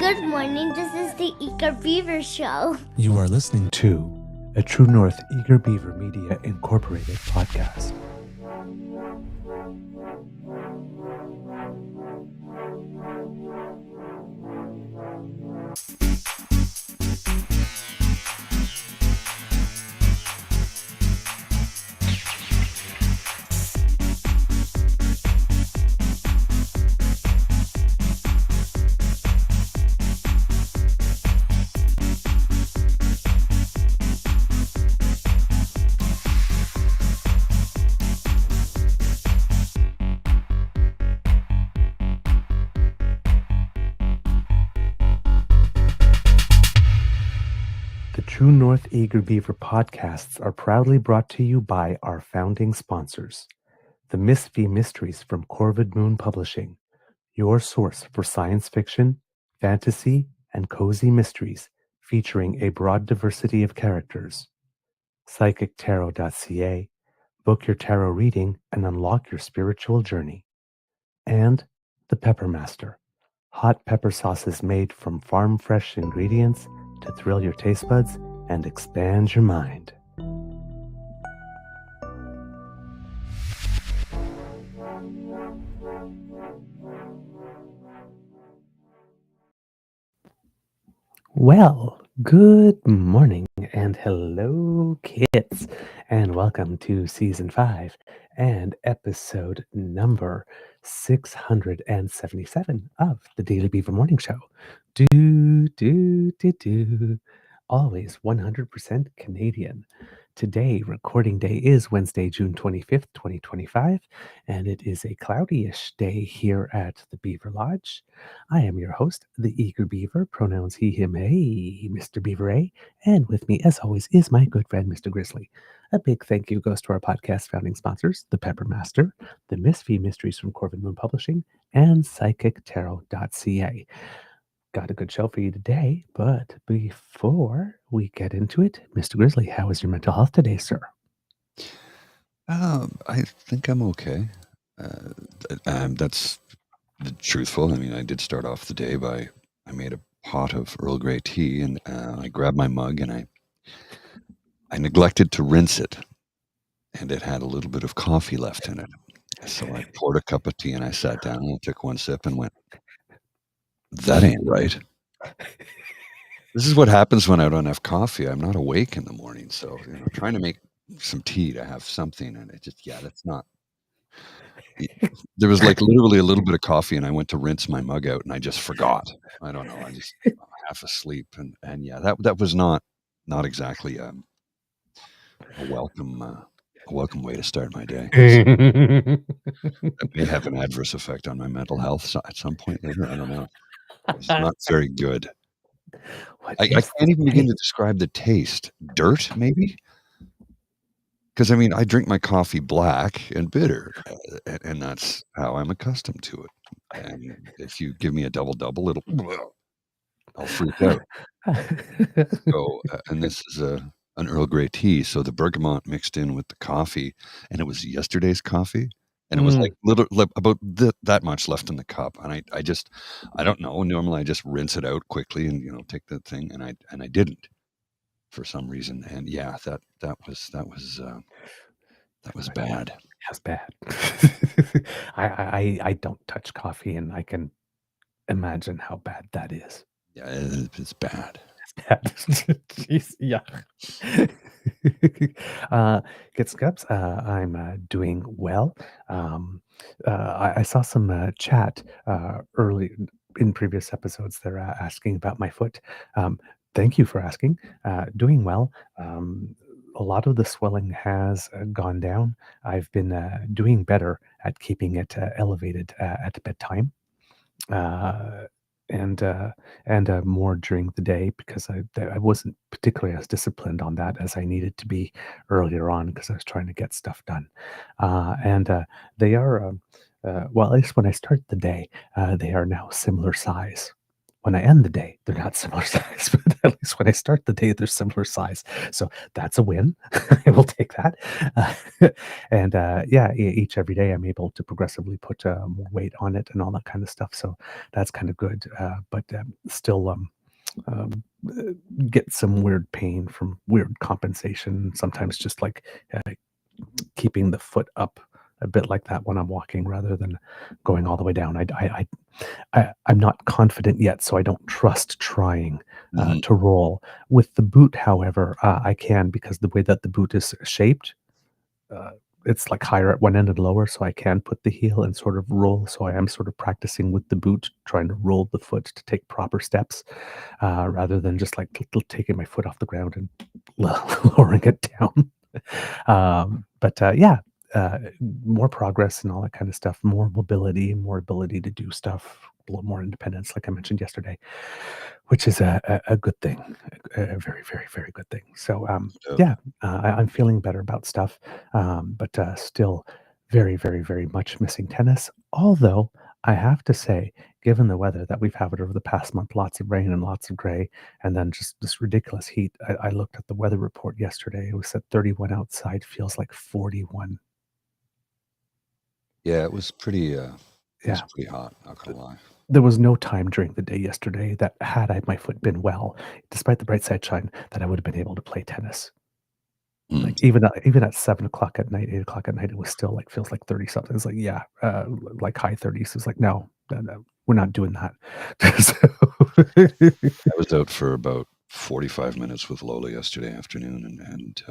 Good morning. This is the Eager Beaver Show. You are listening to a True North Eager Beaver Media Incorporated podcast. The True North Eager Beaver podcasts are proudly brought to you by our founding sponsors, the Miss V Mysteries from Corvid Moon Publishing, your source for science fiction, fantasy, and cozy mysteries featuring a broad diversity of characters. PsychicTarot.ca, book your tarot reading and unlock your spiritual journey. And the Pepper Master, hot pepper sauces made from farm-fresh ingredients to thrill your taste buds and expand your mind. Well, good morning and hello, kids, and welcome to Season 5 and episode number 677 of the Daily Beaver Morning Show. Always 100% Canadian. Today, recording day is Wednesday, June 25th, 2025, and it is a cloudy-ish day here at the Beaver Lodge. I am your host, the Eager Beaver, pronouns he, him, hey, Mr. Beaver A, and with me, as always, is my good friend, Mr. Grizzly. A big thank you goes to our podcast founding sponsors, the Pepper Master, the Miss V Mysteries from Corvid Moon Publishing, and PsychicTarot.ca. Got a good show for you today, but before we get into it, Mr. Grizzly, how is your mental health today, sir? I think I'm okay. That's truthful. I mean, I did start off the day by I made a pot of Earl Grey tea, and I grabbed my mug and I neglected to rinse it, and it had a little bit of coffee left in it. So I poured a cup of tea and I sat down and I took one sip and went, "That ain't right." This is what happens when I don't have coffee. I'm not awake in the morning, so trying to make some tea to have something, and it just that's not. There was like literally a little bit of coffee, and I went to rinse my mug out, and I just forgot. I don't know. I just half asleep, and that was not exactly a welcome way to start my day. That may have an adverse effect on my mental health at some point later. I don't know. It's not very good. I can't even begin to describe the taste. Dirt, maybe? Because, I mean, I drink my coffee black and bitter, and that's how I'm accustomed to it. And if you give me a double-double, I'll freak out. So, and this is an Earl Grey tea, so the bergamot mixed in with the coffee, and it was yesterday's coffee. And it was like about that much left in the cup, and I don't know. Normally, I just rinse it out quickly and take the thing, and I didn't for some reason, and that was bad. That's bad. I don't touch coffee, and I can imagine how bad that is. Yeah, it's bad. Jeez, yeah. Get Scubs, I'm doing well. I saw some chat early in previous episodes. They're asking about my foot. Thank you for asking. Doing well. A lot of the swelling has gone down. I've been doing better at keeping it elevated at bedtime. And more during the day, because I wasn't particularly as disciplined on that as I needed to be earlier on, because I was trying to get stuff done. They are, well, at least when I start the day, they are now similar size when I end the day, they're not similar size, but at least when I start the day, they're similar size. So that's a win. I will take that. And yeah, every day I'm able to progressively put more weight on it and all that kind of stuff. So that's kind of good. But still, um, uh, get some weird pain from weird compensation. Sometimes just like keeping the foot up a bit like that when I'm walking rather than going all the way down. I'm not confident yet, so I don't trust trying Mhm. to roll. With the boot, however, I can because the way that the boot is shaped, uh, it's like higher at one end and lower, so I can put the heel and sort of roll. So I am sort of practicing with the boot, trying to roll the foot to take proper steps rather than just like taking my foot off the ground and lowering it down. But yeah, uh, more progress and all that kind of stuff, more mobility, more ability to do stuff, a little more independence, like I mentioned yesterday, which is a good thing, a very, very, very good thing. So, Yep. yeah, I'm feeling better about stuff, but still very, very, very much missing tennis. Although I have to say, given the weather that we've had over the past month, lots of rain and lots of gray, and then just this ridiculous heat. I looked at the weather report yesterday. It was at 31 outside, feels like 41. Yeah, it was Yeah. pretty hot, not gonna lie. There was no time during the day yesterday that had my foot been well, despite the bright sunshine, that I would have been able to play tennis. Mm. Like even at 7 o'clock at night, 8 o'clock at night, it was still like feels like 30 something. It's like, yeah, like high 30s. It's like, no, no, no, we're not doing that. So I was out for about 45 minutes with Lola yesterday afternoon, and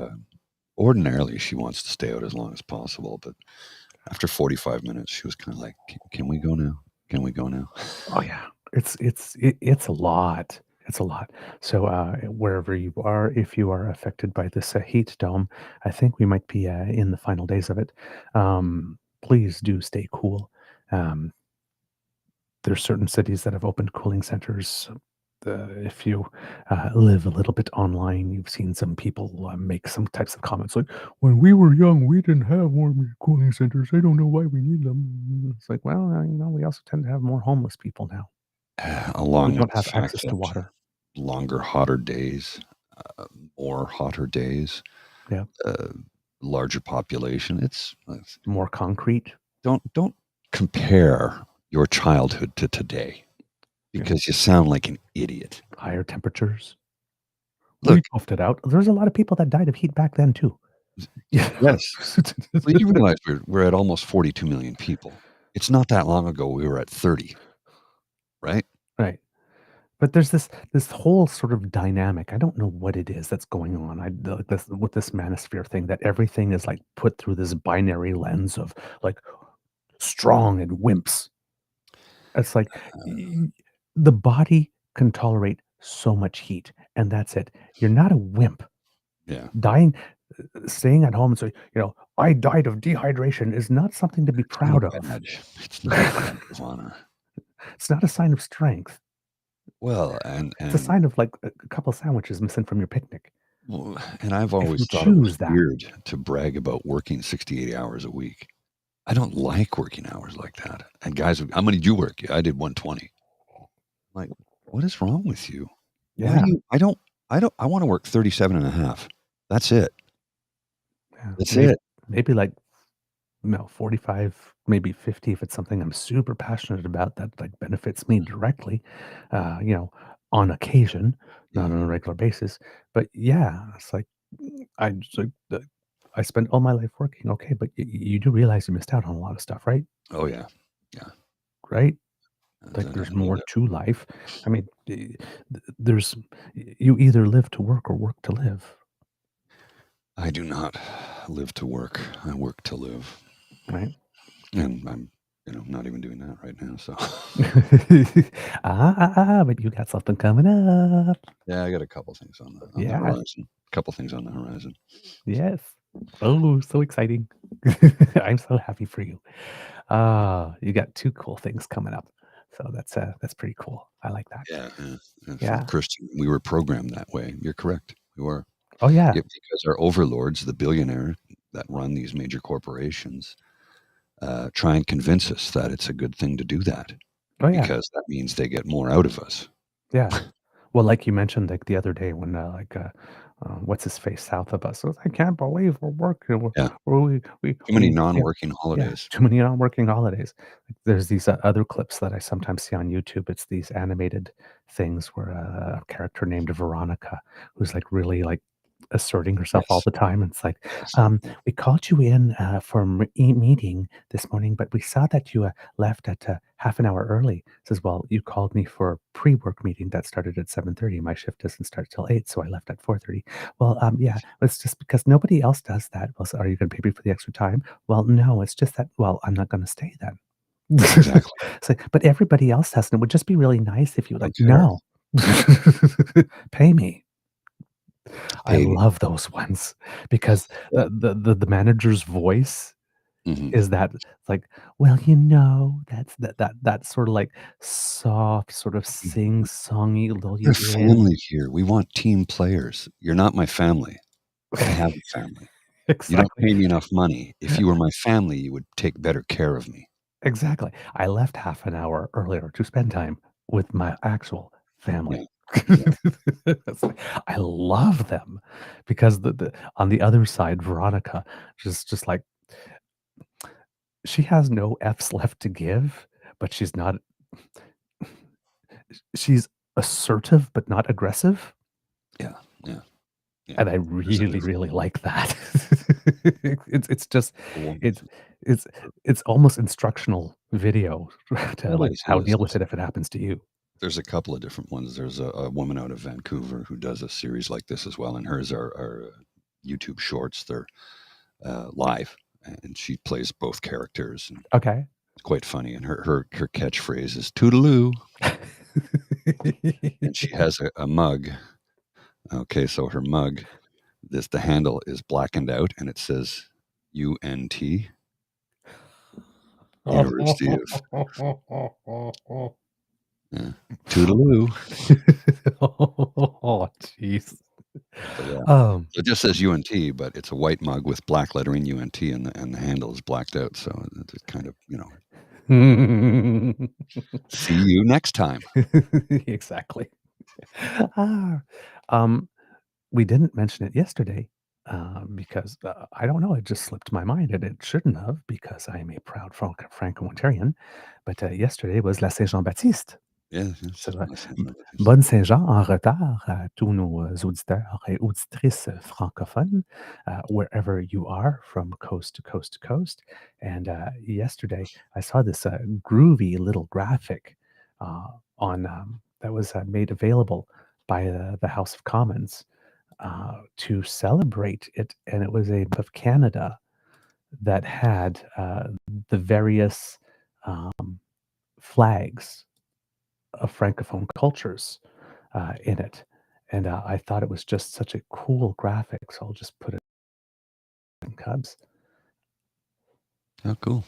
ordinarily she wants to stay out as long as possible, but after 45 minutes, she was kind of like, Can we go now? Can we go now?" Oh yeah, it's a lot. It's a lot. So wherever you are, if you are affected by this heat dome, I think we might be in the final days of it. Please do stay cool. Um, there's certain cities that have opened cooling centers. If you live a little bit online, you've seen some people make some types of comments like, "When we were young, we didn't have warm cooling centers. I don't know why we need them." It's like, well, we also tend to have more homeless people now who Along with don't the have fact access to that water. longer, hotter days, more hotter days, Yeah, uh, larger population. more concrete. Don't compare your childhood to today Yeah, because you sound like an idiot. higher temperatures. Look, We toughed it out. There's a lot of people that died of heat back then too. Yeah. yes, well, you realize we're at almost 42 million people. It's not that long ago we were at 30, right? Right. But there's this whole sort of dynamic. I don't know what it is that's going on. This with this manosphere thing that everything is like put through this binary lens of like strong and wimps. It's like the body can tolerate so much heat, and that's it. You're not a wimp. Yeah. Dying, staying at home and say, I died of dehydration is not something to be It's not proud a of. badge. It's not a badge of honor. It's not a sign of strength. Well, and It's a and sign of like a couple sandwiches missing from your picnic. well, and I've If always you thought it was choose that. weird to brag about working 60, 80 hours a week. I don't like working hours like that. And guys, how many did you work? Yeah, I did 120. Like, what is wrong with you? Why do Yeah. you I want to work 37 and a half. That's it. Yeah. That's Maybe it. maybe like no, 45, maybe 50 if it's something I'm super passionate about that like benefits me directly, on occasion, not Yeah. on a regular basis. But yeah, it's like I just like I spent all my life working. Okay, but you do realize you missed out on a lot of stuff, right? Oh yeah. Yeah. Right? Like I there's know more that. to life. I mean, there's you either live to work or work to live, I do not live to work. I work to live. right? And I'm, not even doing that right now. So But you got something coming up. yeah, I got a couple things on the Yeah. horizon. A couple things on the horizon. Yes. Oh, so exciting. I'm so happy for you. You got 2 cool things coming up. So that's pretty cool. I like that. Yeah, yeah. And from Yeah. Christian, we were programmed that way. You're correct. We were. Oh, yeah. Yeah, because our overlords, the billionaire that run these major corporations, try and convince us that it's a good thing to do that Oh, yeah. because that means they get more out of us. Yeah. Well, like you mentioned, like the other day when what's his face south of us was, I can't believe we're working. Yeah. Too many We non-working yeah, holidays. too many non-working holidays. Like, there's these other clips that I sometimes see on YouTube. It's these animated things where a character named Veronica, who's like really like asserting herself all Yes. the time. And it's like, Yes. Yeah. we called you in for a meeting this morning, but we saw that you left at half an hour early. Says, well, you called me for a pre-work meeting that started at 7:30. My shift doesn't start till 8, so I left at 4:30. Well, yeah, it's just because nobody else does that. Well, so are you going to pay me for the extra time? Well, no, it's just that, well, I'm not going to stay then. Exactly. It's like, but everybody else does, and it would just be really nice if you like, Don't care. no, pay me. I Pay me. love those ones because Yeah. the manager's voice Mhm. is that like, well, that sort of like soft, sort of Mhm. sing-songy, lull We're you in. family here. We want team players. You're not my family. I have a family. You don't Exactly. pay me enough money. If you were my family, you would take better care of me. Exactly. I left half an hour earlier to spend time with my actual Yeah. family. Yeah. It's like, I love them because the on the other side, Veronica, just like she has no F's left to give, but she's assertive but not aggressive, Yeah. Yeah. Yeah. and I There's a really, difference. really like that. It's just A woman it's it's it's almost instructional video to, like, It how is. deal with it if it happens to you. There's a couple of different ones. There's a woman out of Vancouver who does a series like this as well, and hers are YouTube shorts. They're live, and she plays both characters, and Okay. it's quite funny. And her catchphrase is "Toodaloo," and she has a mug. Okay, so her mug, the handle is blackened out, and it says UNT, University of yeah, Toodaloo. Oh, jeez. So yeah, Um, it just says UNT, but it's a white mug with black lettering UNT, and the handle is blacked out. So it's kind of see you next time. exactly. Ah, um, we didn't mention it yesterday, because, I don't know, it just slipped my mind, and it shouldn't have because I am a proud Franco-Ontarian, but, yesterday was la Saint-Jean-Baptiste. Yeah, yes, So, Saint Baptiste. bonne Saint-Jean en retard à tous nos, auditeurs et auditrices francophones, wherever you are from coast to coast to coast, and, yesterday, I saw this, groovy little graphic, on, that was, made available by, the House of Commons, to celebrate it, and it was a map of Canada that had, the various, um, flags of francophone cultures, in it, and, I thought it was just such a cool graphic, so I'll just put it in cubs. Oh, cool.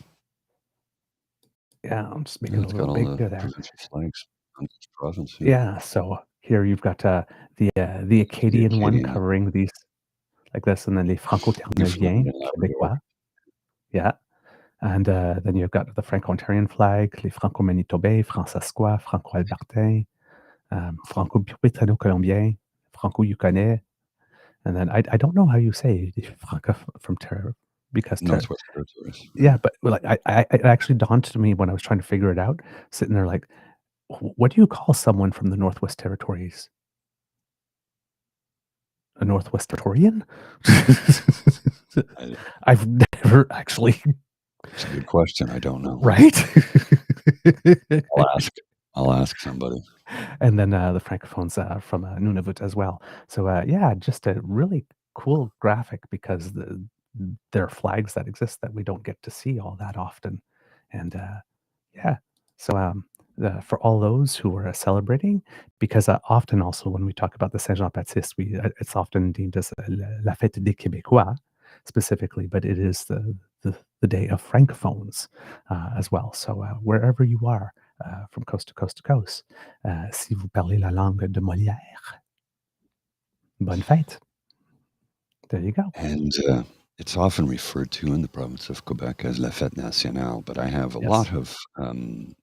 Yeah, I'm just making Yeah, it a it's little got all the bigger there. provincial flags on each province. Yeah, Yeah, so here you've got, the the Acadian one Acadian, covering these like this, and then les Franco-Terneviens Newfoundland and Labrador. québécois. Yeah. And, then you've got the Franco-Ontarian flag, les Franco-Manitobains, Fransaskois, Franco-Albertains, Franco-Britanno-Colombiens, Franco-Yukonais, and then I don't know how you say the Franco from Terre because Northwest Territories. yeah, but, well, like, it actually dawned to me when I was trying to figure it out, sitting there like, what do you call someone from the Northwest Territories? A Northwest Territorian? I I've never actually It's a good question. I don't know. right? I'll ask. I'll ask somebody. And then, the francophones, from, Nunavut as well. So, yeah, just a really cool graphic because there are flags that exist that we don't get to see all that often. And, yeah, so, for all those who are, celebrating, because, often also when we talk about the Saint-Jean-Baptiste, it's often deemed as, la fête des Québécois specifically, but it is the day of francophones, as well. So, wherever you are, from coast to coast to coast. Si vous parlez la langue de Molière, bonne fête. There you go. And it's often referred to in the province of Quebec as La Fête Nationale, but I have a Yes. lot of um,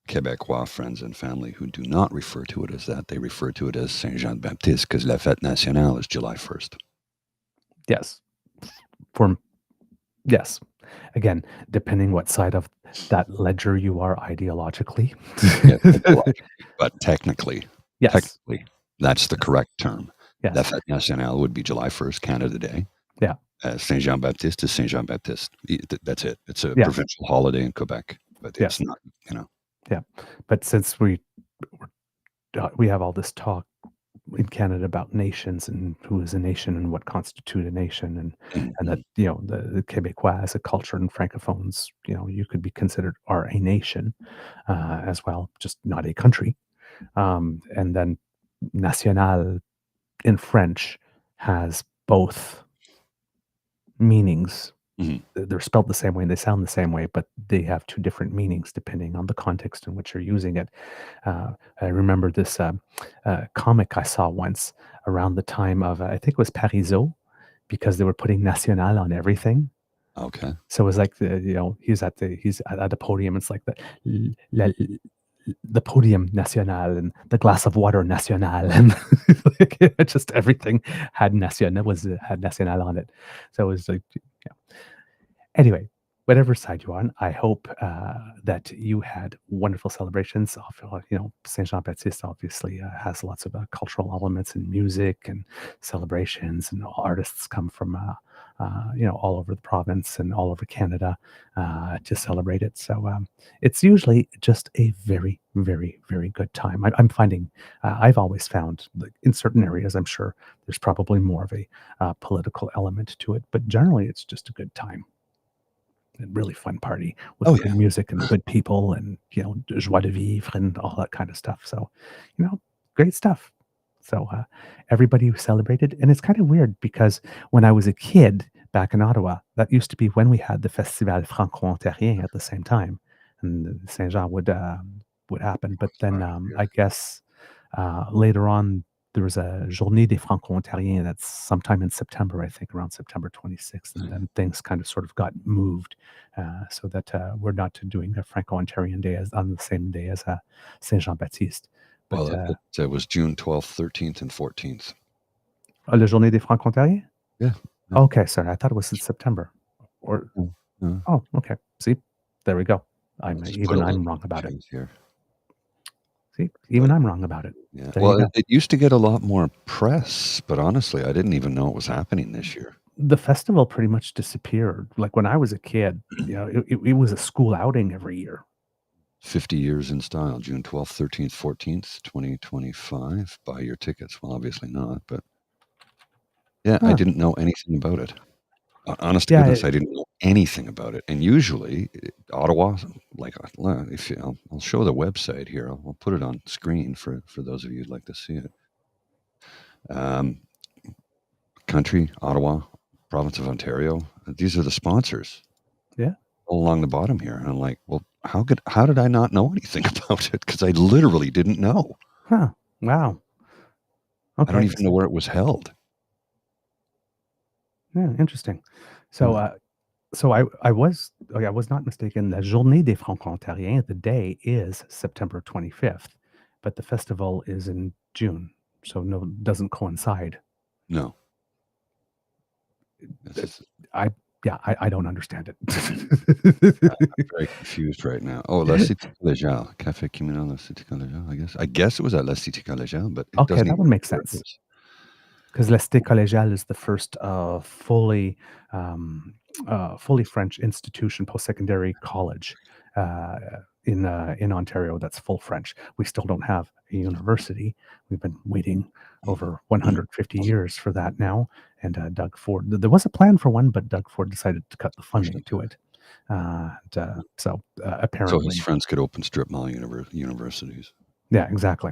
Quebecois friends and family who do not refer to it as that. They refer to it as Saint Jean Baptiste because La Fête Nationale is July 1st. Yes. Yes. Again, depending what side of that ledger you are ideologically. But technically, that's the correct term. Yes. La Fête Nationale would be July 1st, Canada Day. Yeah. Saint Jean Baptiste is Saint Jean Baptiste. That's it. It's a provincial holiday in Quebec, but it's not, Yeah. But since we have all this talk in Canada about nations and who is a nation and what constitute a nation, and that the Quebecois as a culture and Francophones, you could be considered are a nation as well, just not a country. And then national in French has both meanings. They're spelled the same way and they sound the same way, but they have two different meanings depending on the context in which you're using it. I remember this comic I saw once around the time of, I think it was Parisot, because they were putting national on everything. Okay. So it was like he's at the podium. It's like the podium national and the glass of water national, and just everything had national on it. So it was like, Anyway, whatever side you're on, I hope that you had wonderful celebrations. Saint Jean Baptiste obviously has lots of cultural elements and music and celebrations, and artists come from all over the province and all over Canada to celebrate it. So it's usually just a very, very, very good time. I'm finding, I've always found, in certain areas, I'm sure there's probably more of a political element to it, but generally it's just a good time. A really fun party with good music and good people and joie de vivre and all that kind of stuff. So great stuff. So everybody celebrated, and it's kind of weird because when I was a kid back in Ottawa, that used to be when we had the Festival Franco-Ontarien at the same time, and Saint Jean would happen. But then I guess later on there was a Journée des Franco-Ontariens that's sometime in September, I think around September 26th, and then things kind of sort of got moved so that we're not doing a Franco-Ontarian Day on the same day as Saint Jean Baptiste. But, it was June 12th, 13th, and 14th. La Journée des Franco-Ontariens? Yeah. Okay, sorry, I thought it was in September. Or oh, okay. See, there we go. I'm wrong about it. Here. See, even I'm wrong about it. Yeah. Well, it used to get a lot more press, but honestly, I didn't even know it was happening this year. The festival pretty much disappeared. Like when I was a kid, it was a school outing every year. 50 years in style, June 12th, 13th, 14th, 2025. Buy your tickets. Well, obviously not, but I didn't know anything about it. Honest to goodness, I didn't know anything about it. And usually, Ottawa, I'll show the website here. I'll put it on screen for those of you who'd like to see it. Country, Ottawa, Province of Ontario. These are the sponsors. Yeah. All along the bottom here. And I'm like, well, how did I not know anything about it? Because I literally didn't know. Huh. Wow. Okay. I don't even know where it was held. Yeah, interesting. So, I was not mistaken. La Journée des Franco-Ontariens, the day is September 25th, but the festival is in June, so doesn't coincide. No. I don't understand it. I'm very confused right now. Oh, La Cité Collégiale, Café Communal La Cité Collégiale. I guess it was at La Cité Collégiale, but it doesn't that would make sense. Because La Cité Collégiale is the first fully French institution, post-secondary college in Ontario that's full French. We still don't have a university. We've been waiting over 150 years for that now. And Doug Ford, there was a plan for one, but Doug Ford decided to cut the funding to it. So apparently, so his friends could open strip mall universities. Yeah, exactly.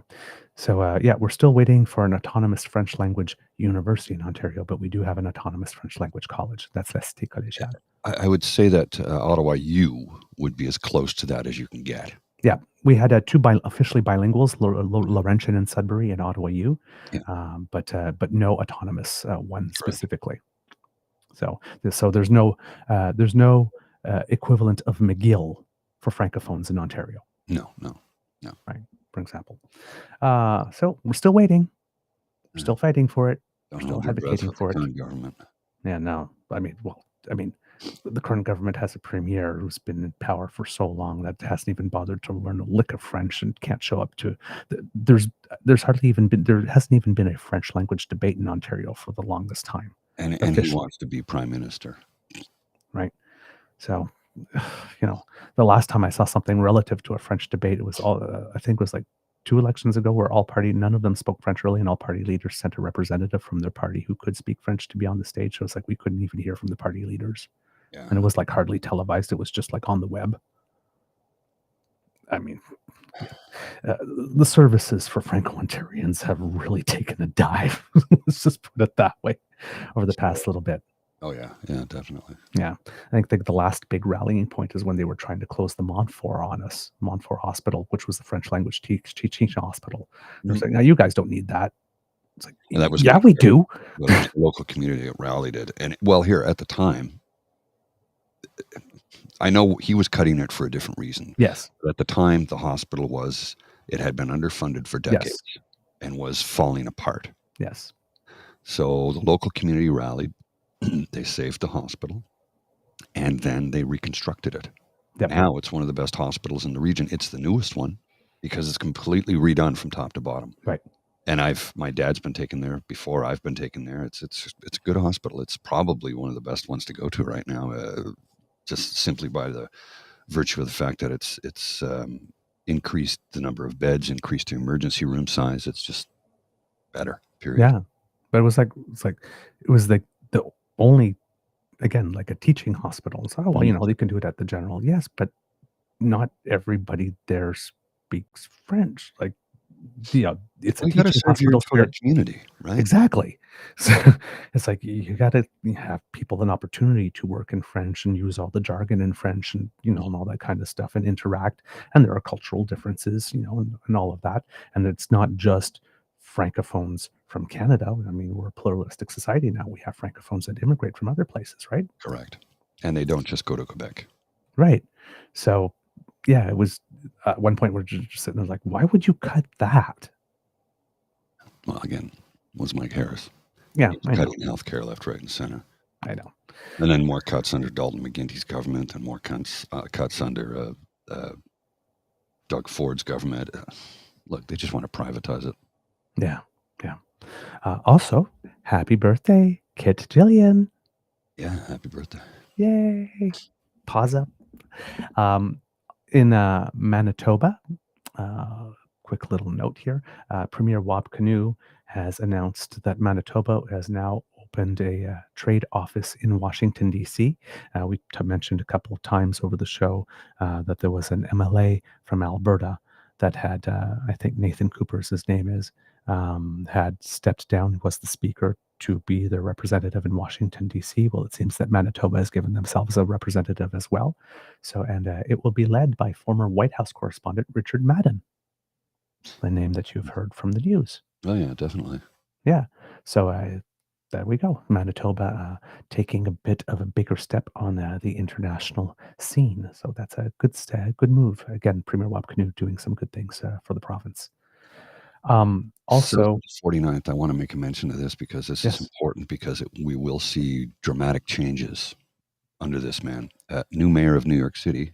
So, we're still waiting for an autonomous French language university in Ontario, but we do have an autonomous French language college. That's La Cité Collégiale. I would say that Ottawa U would be as close to that as you can get. Yeah, we had two officially bilinguals, Laurentian and Sudbury, and Ottawa U, but no autonomous one specifically. So there's no equivalent of McGill for francophones in Ontario. No. No. right? For example. So we're still waiting. We're Yeah. still fighting for it. We're Don't still hold your breath advocating with the for it. current government. Yeah, no. I mean, the current government has a premier who's been in power for so long that hasn't even bothered to learn a lick of French and can't show up to. There's hardly even been there hasn't even been a French language debate in Ontario for the longest time, And he officially, wants to be prime minister. right? So, the last time I saw something relative to a French debate, it was I think it was like 2 elections ago where none of them spoke French really, and all party leaders sent a representative from their party who could speak French to be on the stage. So it's like we couldn't even hear from the party leaders. Yeah. And it was like hardly televised. It was just like on the web. I mean, the services for Franco-Ontarians have really taken a dive. Let's just put it that way over the past little bit. Oh, yeah. Yeah, definitely. Yeah. I think the last big rallying point is when they were trying to close the Montfort on us, Montfort Hospital, which was the French language teaching hospital. They're Mhm. saying, now you guys don't need that. It's like, And that was yeah, we do. But it was the local community that rallied it. And well, here at the time, I know he was cutting it for a different reason. Yes. But at the time, the hospital it had been underfunded for decades and was falling apart. Yes. So the local community rallied. They saved the hospital, and then they reconstructed it. Yep. Now it's one of the best hospitals in the region. It's the newest one because it's completely redone from top to bottom. Right. And my dad's been taken there before. I've been taken there. It's a good hospital. It's probably one of the best ones to go to right now, just simply by the virtue of the fact that it's increased the number of beds, increased the emergency room size. It's just better. Period. Yeah, but it was the only, again, like a teaching hospital. So, well, you can do it at the general. Yes, but not everybody there speaks French. Like, it's a You got to teaching serve your hospital for their community, right? exactly. So it's like you got to have people an opportunity to work in French and use all the jargon in French and and all that kind of stuff and interact. And there are cultural differences, and all of that. And it's not just francophones from Canada. I mean, we're a pluralistic society now. We have francophones that immigrate from other places, right? Correct. And they don't just go to Quebec. Right. So, yeah, it was at one point we're just sitting there like, why would you cut that? Well, again, was Mike Harris. Yeah, He's I know. cutting healthcare left, right, and center. I know. And then more cuts under Dalton McGuinty's government and more cuts under Doug Ford's government. Look, they just want to privatize it. Yeah, yeah. Also, happy birthday, Kit Jillian. Yeah, happy birthday. Yay. Pause up. In Manitoba, quick little note here, Premier Wab Kinew has announced that Manitoba has now opened a trade office in Washington, D.C. We mentioned a couple of times over the show that there was an MLA from Alberta that had, I think Nathan Cooper's his name is, had stepped down, was the speaker, to be their representative in Washington, D.C. Well, it seems that Manitoba has given themselves a representative as well. So, and it will be led by former White House correspondent Richard Madden, the name that you've heard from the news. Oh, yeah, definitely. Yeah. So there we go. Manitoba taking a bit of a bigger step on the international scene. So that's a good move. Again, Premier Wab Kinew doing some good things for the province. Also, 49th, I want to make a mention of this because this is important because we will see dramatic changes under this man. New mayor of New York City,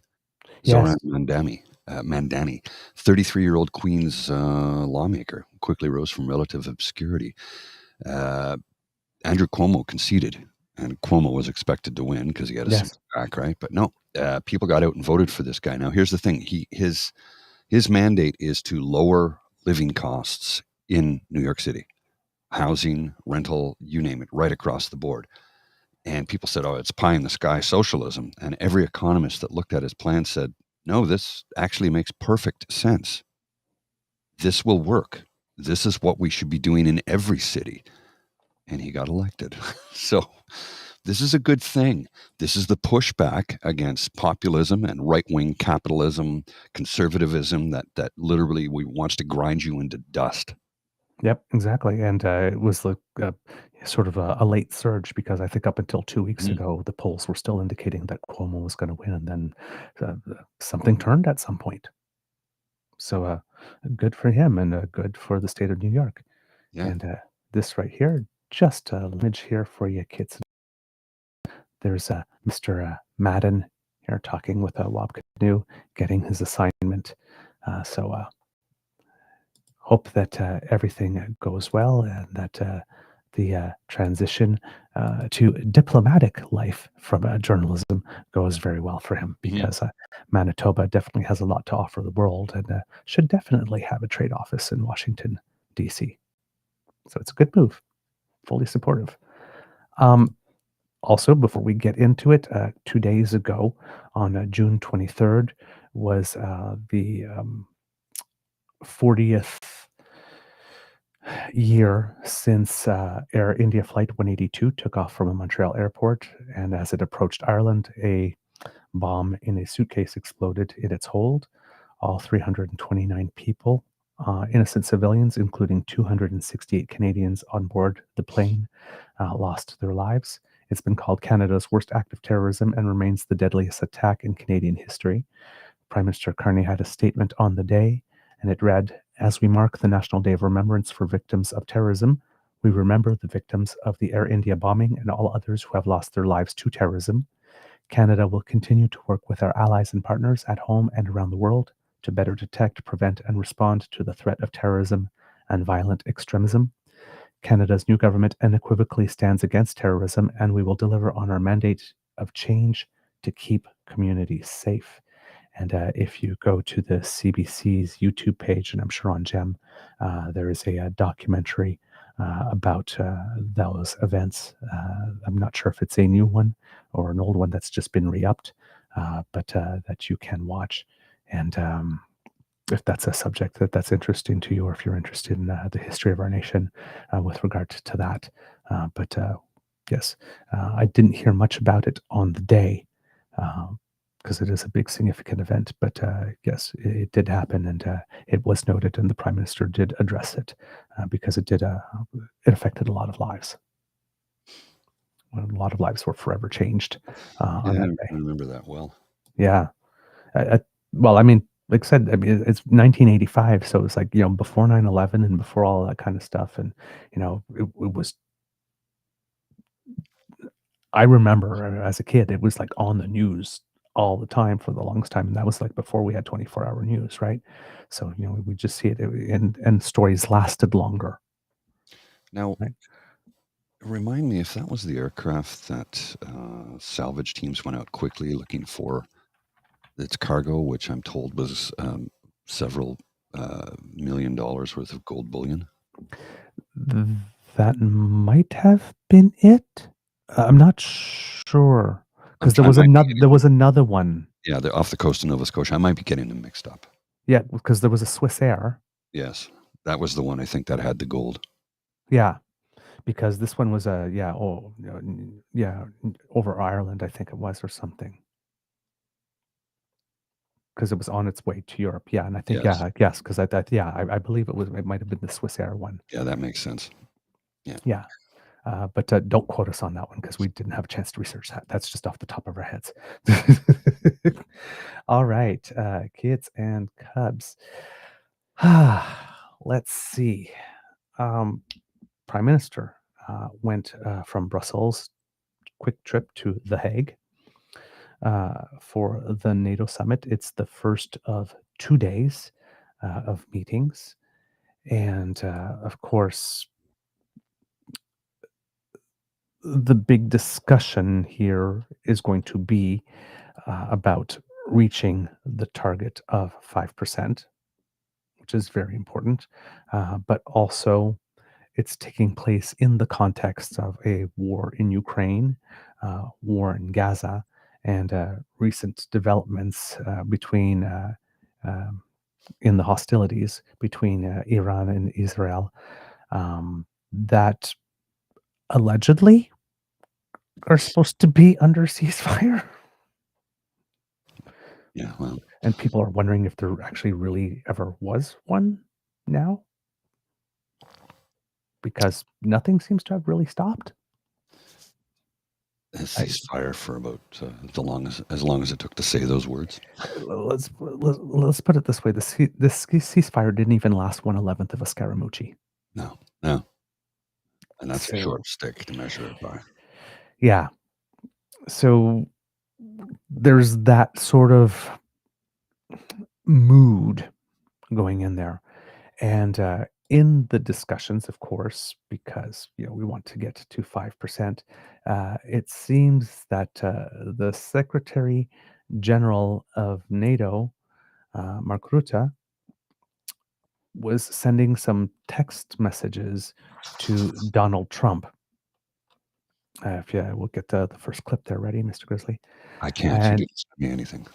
Zoran Mandani, 33-year-old Queens lawmaker, quickly rose from relative obscurity. Andrew Cuomo conceded, and Cuomo was expected to win because he had a seat back, right? But no, people got out and voted for this guy. Now, here's the thing. His mandate is to lower living costs in New York City. Housing, rental, you name it, right across the board. And people said, oh, it's pie in the sky socialism. And every economist that looked at his plan said, no, this actually makes perfect sense. This will work. This is what we should be doing in every city. And he got elected. So this is a good thing. This is the pushback against populism and right-wing capitalism, conservatism that literally wants to grind you into dust. Yep, exactly. And it was like sort of a late surge because I think up until 2 weeks ago, the polls were still indicating that Cuomo was going to win. And then something turned at some point. So good for him and good for the state of New York. Yeah. And this right here, just a image here for you kids. There's Mr. Madden here talking with Wab Canoe, getting his assignment. So hope that everything goes well and that the transition to diplomatic life from journalism goes very well for him, because Manitoba definitely has a lot to offer the world and should definitely have a trade office in Washington, D.C. So it's a good move. Fully supportive. Also, before we get into it, 2 days ago on June 23rd was the 40th year since Air India Flight 182 took off from a Montreal airport, and as it approached Ireland, a bomb in a suitcase exploded in its hold. All 329 people, innocent civilians, including 268 Canadians on board the plane, lost their lives. It's been called Canada's worst act of terrorism and remains the deadliest attack in Canadian history. Prime Minister Carney had a statement on the day, and it read, "As we mark the National Day of Remembrance for victims of terrorism, we remember the victims of the Air India bombing and all others who have lost their lives to terrorism. Canada will continue to work with our allies and partners at home and around the world to better detect, prevent, and respond to the threat of terrorism and violent extremism. Canada's new government unequivocally stands against terrorism, and we will deliver on our mandate of change to keep communities safe." And if you go to the CBC's YouTube page, and I'm sure on GEM, there is a documentary about those events. I'm not sure if it's a new one or an old one that's just been re-upped, but that you can watch. And if that's a subject that's interesting to you, or if you're interested in the history of our nation with regard to that. But yes, I didn't hear much about it on the day, because it is a big significant event. But yes, it did happen, and it was noted, and the Prime Minister did address it, because it affected a lot of lives. A lot of lives were forever changed on that day. I remember that well. Yeah. Well, I mean, like I said, I mean, it's 1985, so it was like, before 9/11 and before all that kind of stuff. And, it was, I remember as a kid, it was like on the news all the time for the longest time. And that was like before we had 24-hour news, right? So, we just see it, and stories lasted longer. Now, right? remind me if that was the aircraft that salvage teams went out quickly looking for its cargo, which I'm told was several $1 million worth of gold bullion. That might have been it. I'm not sure, because there was another one. Yeah, they're off the coast of Nova Scotia. I might be getting them mixed up. Yeah, because there was a Swiss Air. Yes, that was the one I think that had the gold. Yeah, because this one was over Ireland, I think it was, or something. Because it was on its way to Europe. Yeah, and I think Yes. because I believe it might have been the Swiss Air one. Yeah, that makes sense. Yeah. Yeah. But don't quote us on that one, because we didn't have a chance to research that. That's just off the top of our heads. All right, kids and cubs. Let's see. Prime Minister went from Brussels, quick trip to The Hague for the NATO Summit. It's the first of 2 days of meetings. And of course, the big discussion here is going to be about reaching the target of 5%, which is very important. But also, it's taking place in the context of a war in Ukraine, war in Gaza, and recent developments in the hostilities between Iran and Israel, that allegedly are supposed to be under ceasefire. Yeah, well. And people are wondering if there actually really ever was one now, because nothing seems to have really stopped. a ceasefire for about as long as it took to say those words. Let's put it this way: this ceasefire didn't even last 1/11 of a Scaramucci. No, no, and that's a So short stick to measure it by. yeah, so there's that sort of mood going in there, and in the discussions, of course, because we want to get to 5%. It seems that the Secretary General of NATO, Mark Rutte, was sending some text messages to Donald Trump. If you will get the first clip there ready, Mr. Grizzly. I can't. And You didn't send me anything.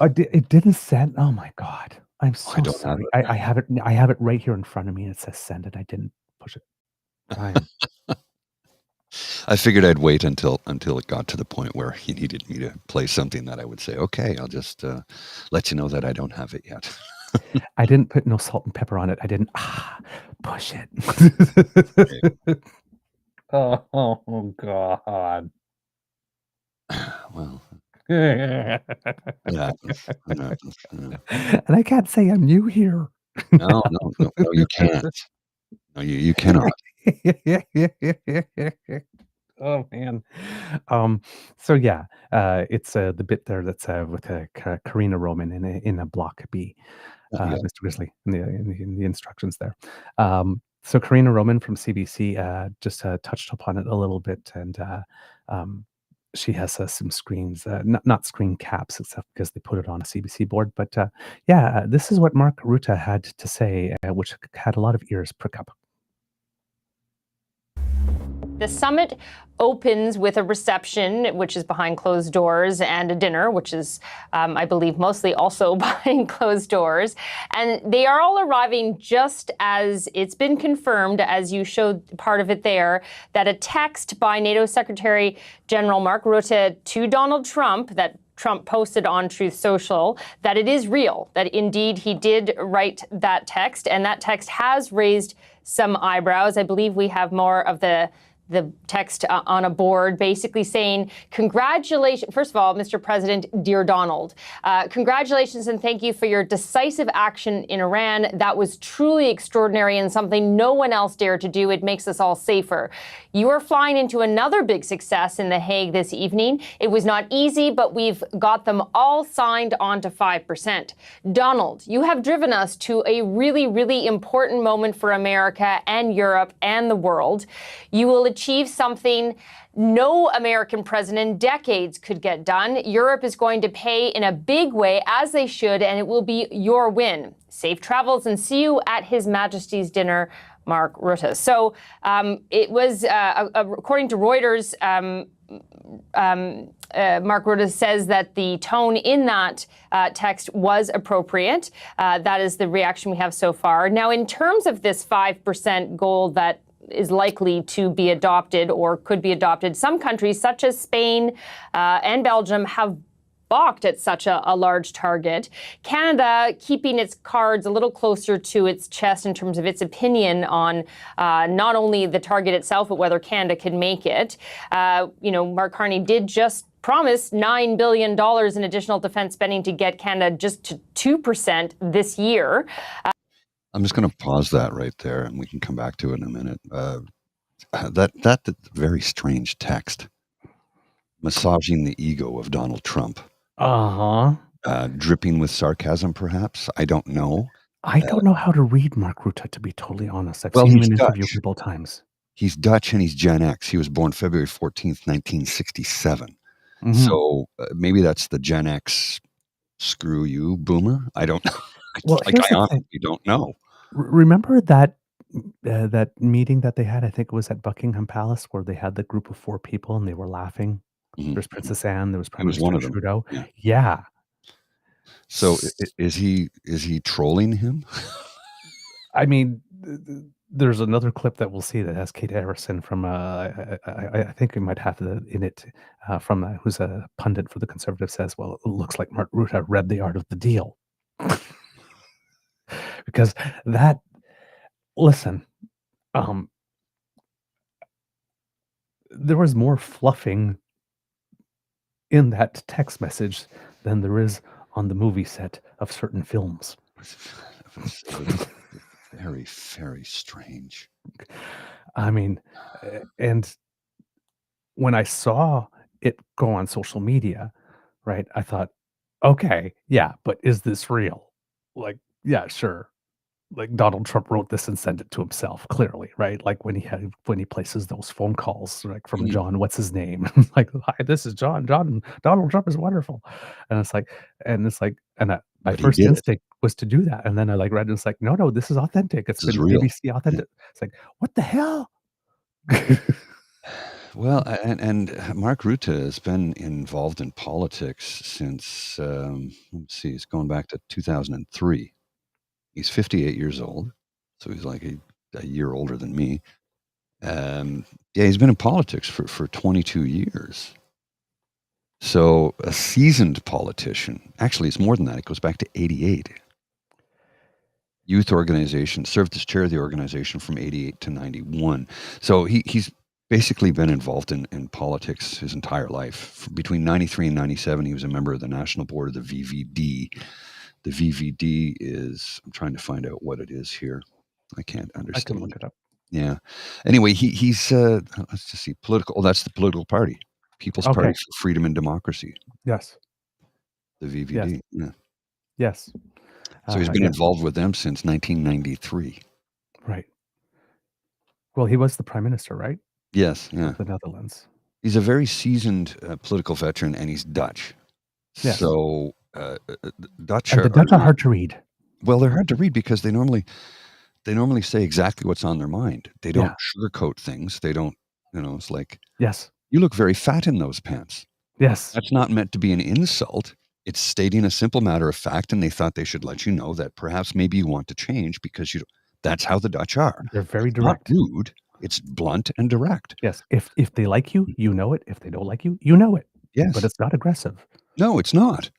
it didn't send. Oh my God. I'm I so don't have sorry. it. I have it. I have it right here in front of me. And it says send, and I didn't push it. I figured I'd wait until it got to the point where he needed me to play something that I would say, okay, I'll just let you know that I don't have it yet. I didn't put no salt and pepper on it. I didn't push it. Oh God. Well, And it happens. It happens. I can't say I'm new here. No, you can't. No, you cannot. Oh man. So yeah, it's the bit there that's with Karina Roman in a block B, Yeah. Mr. Grizzly, in the instructions there. So Karina Roman from CBC just touched upon it a little bit, and she has some screens, not screen caps, except because they put it on a CBC board. But yeah, this is what Mark Rutte had to say, which had a lot of ears prick up. The summit opens with a reception, which is behind closed doors, and a dinner, which is, I believe, mostly also behind closed doors. And they are all arriving just as it's been confirmed, as you showed part of it there, that a text by NATO Secretary General Mark Rutte to Donald Trump that Trump posted on Truth Social, that it is real, that indeed he did write that text, and that text has raised some eyebrows. I believe we have more of the text on a board basically saying, congratulations. First of all, Mr. President, dear Donald, congratulations and thank you for your decisive action in Iran. That was truly extraordinary and something no one else dared to do. It makes us all safer. You are flying into another big success in The Hague this evening. It was not easy, but we've got them all signed on to 5%. Donald, you have driven us to a really, really important moment for America and Europe and the world. You will achieve something no American president in decades could get done. Europe is going to pay in a big way, as they should, and it will be your win. Safe travels and see you at His Majesty's dinner, Mark Rutte. So it was, according to Reuters, Mark Rutte says that the tone in that text was appropriate. That is the reaction we have so far. Now, in terms of this 5% goal that is likely to be adopted or could be adopted, some countries such as Spain and Belgium have balked at such a large target. Canada keeping its cards a little closer to its chest in terms of its opinion on not only the target itself, but whether Canada can make it. Mark Carney did just promise $9 billion in additional defense spending to get Canada just to 2% this year. I'm just going to pause that right there, and we can come back to it in a minute. That very strange text, massaging the ego of Donald Trump. Dripping with sarcasm, perhaps. I don't know. I don't know how to read Mark Rutte, to be totally honest. I've seen him in interview a couple times. He's Dutch and he's Gen X. He was born February 14th, 1967. Mm-hmm. So maybe that's the Gen X screw you boomer. I don't know. Well, I honestly don't know. Remember that meeting that they had? I think it was at Buckingham Palace, where they had the group of 4 people and they were laughing. Mm-hmm. There's Princess Anne. There was Prime He was Minister one of them. Trudeau. Yeah. So is he trolling him? I mean, there's another clip that we'll see that has Kate Harrison from I think we might have in it from who's a pundit for the Conservative, says, well, it looks like Mark Rutte read The Art of the Deal. Because listen, there was more fluffing in that text message than there is on the movie set of certain films. It was very, very strange. I mean, and when I saw it go on social media, right, I thought, okay, yeah, but is this real? Like, yeah, sure. Like Donald Trump wrote this and sent it to himself, clearly, right? Like when he places those phone calls, like from John, what's his name? Like, hi, this is John. Donald Trump is wonderful, and it's like, my But he first did it. instinct was to do that, and then I like read, and it's like, no, this is authentic. It's This is been real. BBC authentic. It's like, what the hell? Well, and Mark Rutte has been involved in politics since, let's see, it's going back to 2003. He's 58 years old, so he's like a year older than me. Yeah, he's been in politics for 22 years. So a seasoned politician. Actually, it's more than that. It goes back to 88. Youth organization, served as chair of the organization from 88 to 91. So he's basically been involved in politics his entire life. Between 93 and 97, he was a member of the national board of the VVD. The VVD is, I'm trying to find out what it is here. I can't understand. I can look it up. Yeah. Anyway, he's let's just see, political. Oh, that's the political party, People's Party Okay. for Freedom and Democracy. Yes. The VVD. Yeah. Yes. So he's been yes. involved with them since 1993. Right. Well, he was the prime minister, right? Yes. Yeah. Of the Netherlands. He's a very seasoned political veteran, and he's Dutch. Yes. So Dutch And the Dutch are hard to read. Well, they're hard to read because they normally say exactly what's on their mind. They don't sugarcoat things. They don't, it's like, yes, you look very fat in those pants. Yes. That's not meant to be an insult. It's stating a simple matter of fact, and they thought they should let you know that perhaps maybe you want to change because that's how the Dutch are. They're very It's direct. not rude. It's blunt and direct. Yes. If they like you, you know it. If they don't like you, you know it. Yes. But it's not aggressive. No, it's not.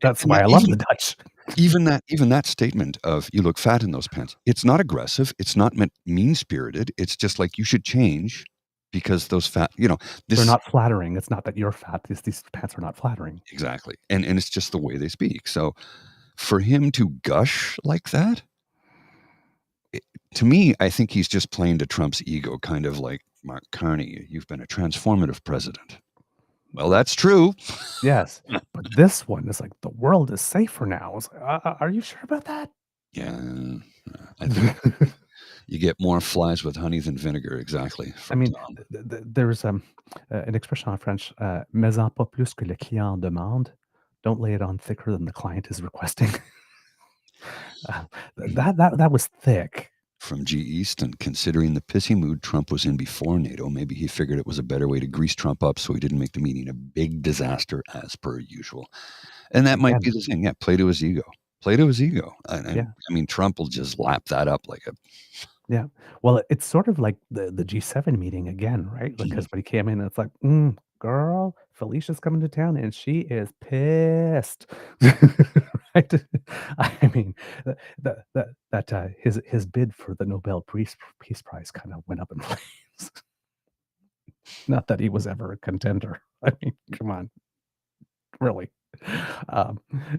That's why I love the Dutch. Even that statement of you look fat in those pants, it's not aggressive. It's not mean-spirited. It's just like you should change because those fat, they're not flattering. It's not that you're fat. These pants are not flattering. Exactly. And it's just the way they speak. So for him to gush like that, to me, I think he's just playing to Trump's ego, kind of like, Mark Carney, you've been a transformative president. Well, that's true. Yes. But this one is like, the world is safer now. It's like, are you sure about that? Yeah. I think you get more flies with honey than vinegar. Exactly. I mean, there's an expression in French, mais en pas plus que le client demande. Don't lay it on thicker than the client is requesting. That was thick. From G. Easton, considering the pissy mood Trump was in before NATO, maybe he figured it was a better way to grease Trump up so he didn't make the meeting a big disaster as per usual. And that might be the thing. Yeah, play to his ego. Play to his ego. I mean, Trump will just lap that up like a... Yeah. Well, it's sort of like the G7 meeting again, right? Because when he came in, it's like, girl, Felicia's coming to town and she is pissed. Right? I mean, that his bid for the Nobel Peace Prize kind of went up in flames. Not that he was ever a contender. I mean, come on, really.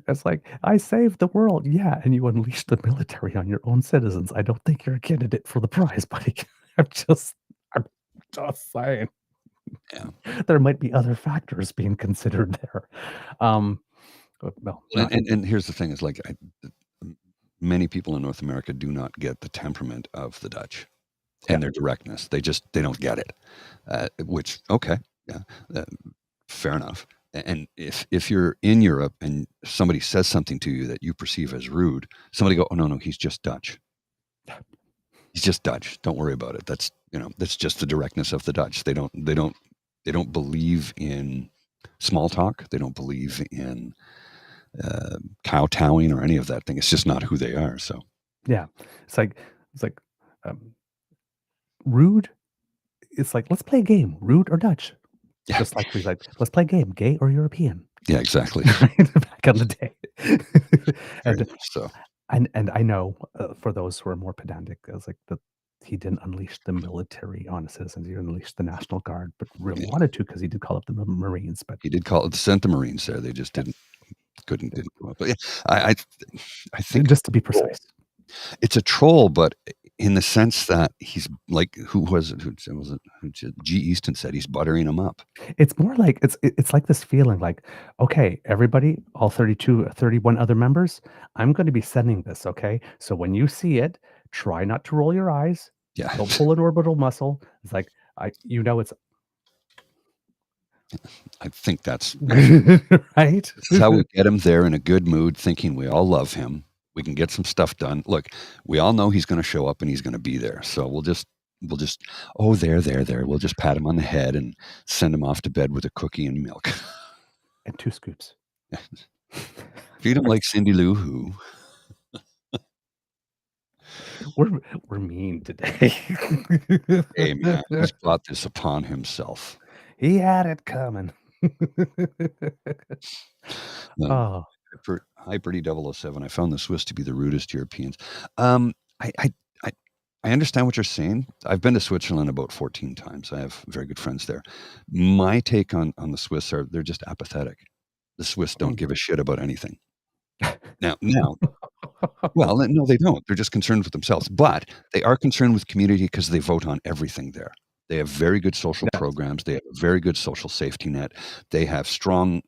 It's like, I saved the world, yeah, and you unleashed the military on your own citizens. I don't think you're a candidate for the prize, buddy. I'm just saying. Yeah. There might be other factors being considered there. And here's the thing: is like many people in North America do not get the temperament of the Dutch and their directness. They don't get it. Which fair enough. And if you're in Europe and somebody says something to you that you perceive as rude, somebody go, oh no, he's just Dutch. He's just Dutch. Don't worry about it. That's just the directness of the Dutch. They don't believe in small talk. They don't believe in kowtowing or any of that thing. It's just not who they are. So yeah, it's like rude. It's like, let's play a game, rude or Dutch. Yeah. Just like we like, let's play a game, gay or European. Yeah, exactly. Back on the day. And so, and I know for those who are more pedantic, it's like he didn't unleash the military on citizens. He unleashed the National Guard, but really wanted to because he did call up the Marines. But he did sent the Marines there. They just didn't come up. But yeah, I think just to be precise, it's a troll, but in the sense that he's like, who was it? G. Easton said he's buttering him up. it's more like it's like this feeling like, okay, everybody, all 31 other members, I'm going to be sending this. Okay, so when you see it, try not to roll your eyes. Yeah, Don't pull an orbital muscle. It's like it's I think that's right. That's how we get him there in a good mood, thinking we all love him. We can get some stuff done. Look, we all know he's going to show up and he's going to be there. So we'll just, there. We'll just pat him on the head and send him off to bed with a cookie and milk. And 2 scoops. Feed him like Cindy Lou Who. We're mean today. Hey, man, he's brought this upon himself. He had it coming. Oh. Hyper D007. I found the Swiss to be the rudest Europeans. I understand what you're saying. I've been to Switzerland about 14 times. I have very good friends there. My take on the Swiss they're just apathetic. The Swiss don't give a shit about anything. Now, well, no, they don't. They're just concerned with themselves. But they are concerned with community because they vote on everything there. They have very good social programs. They have a very good social safety net. They have strong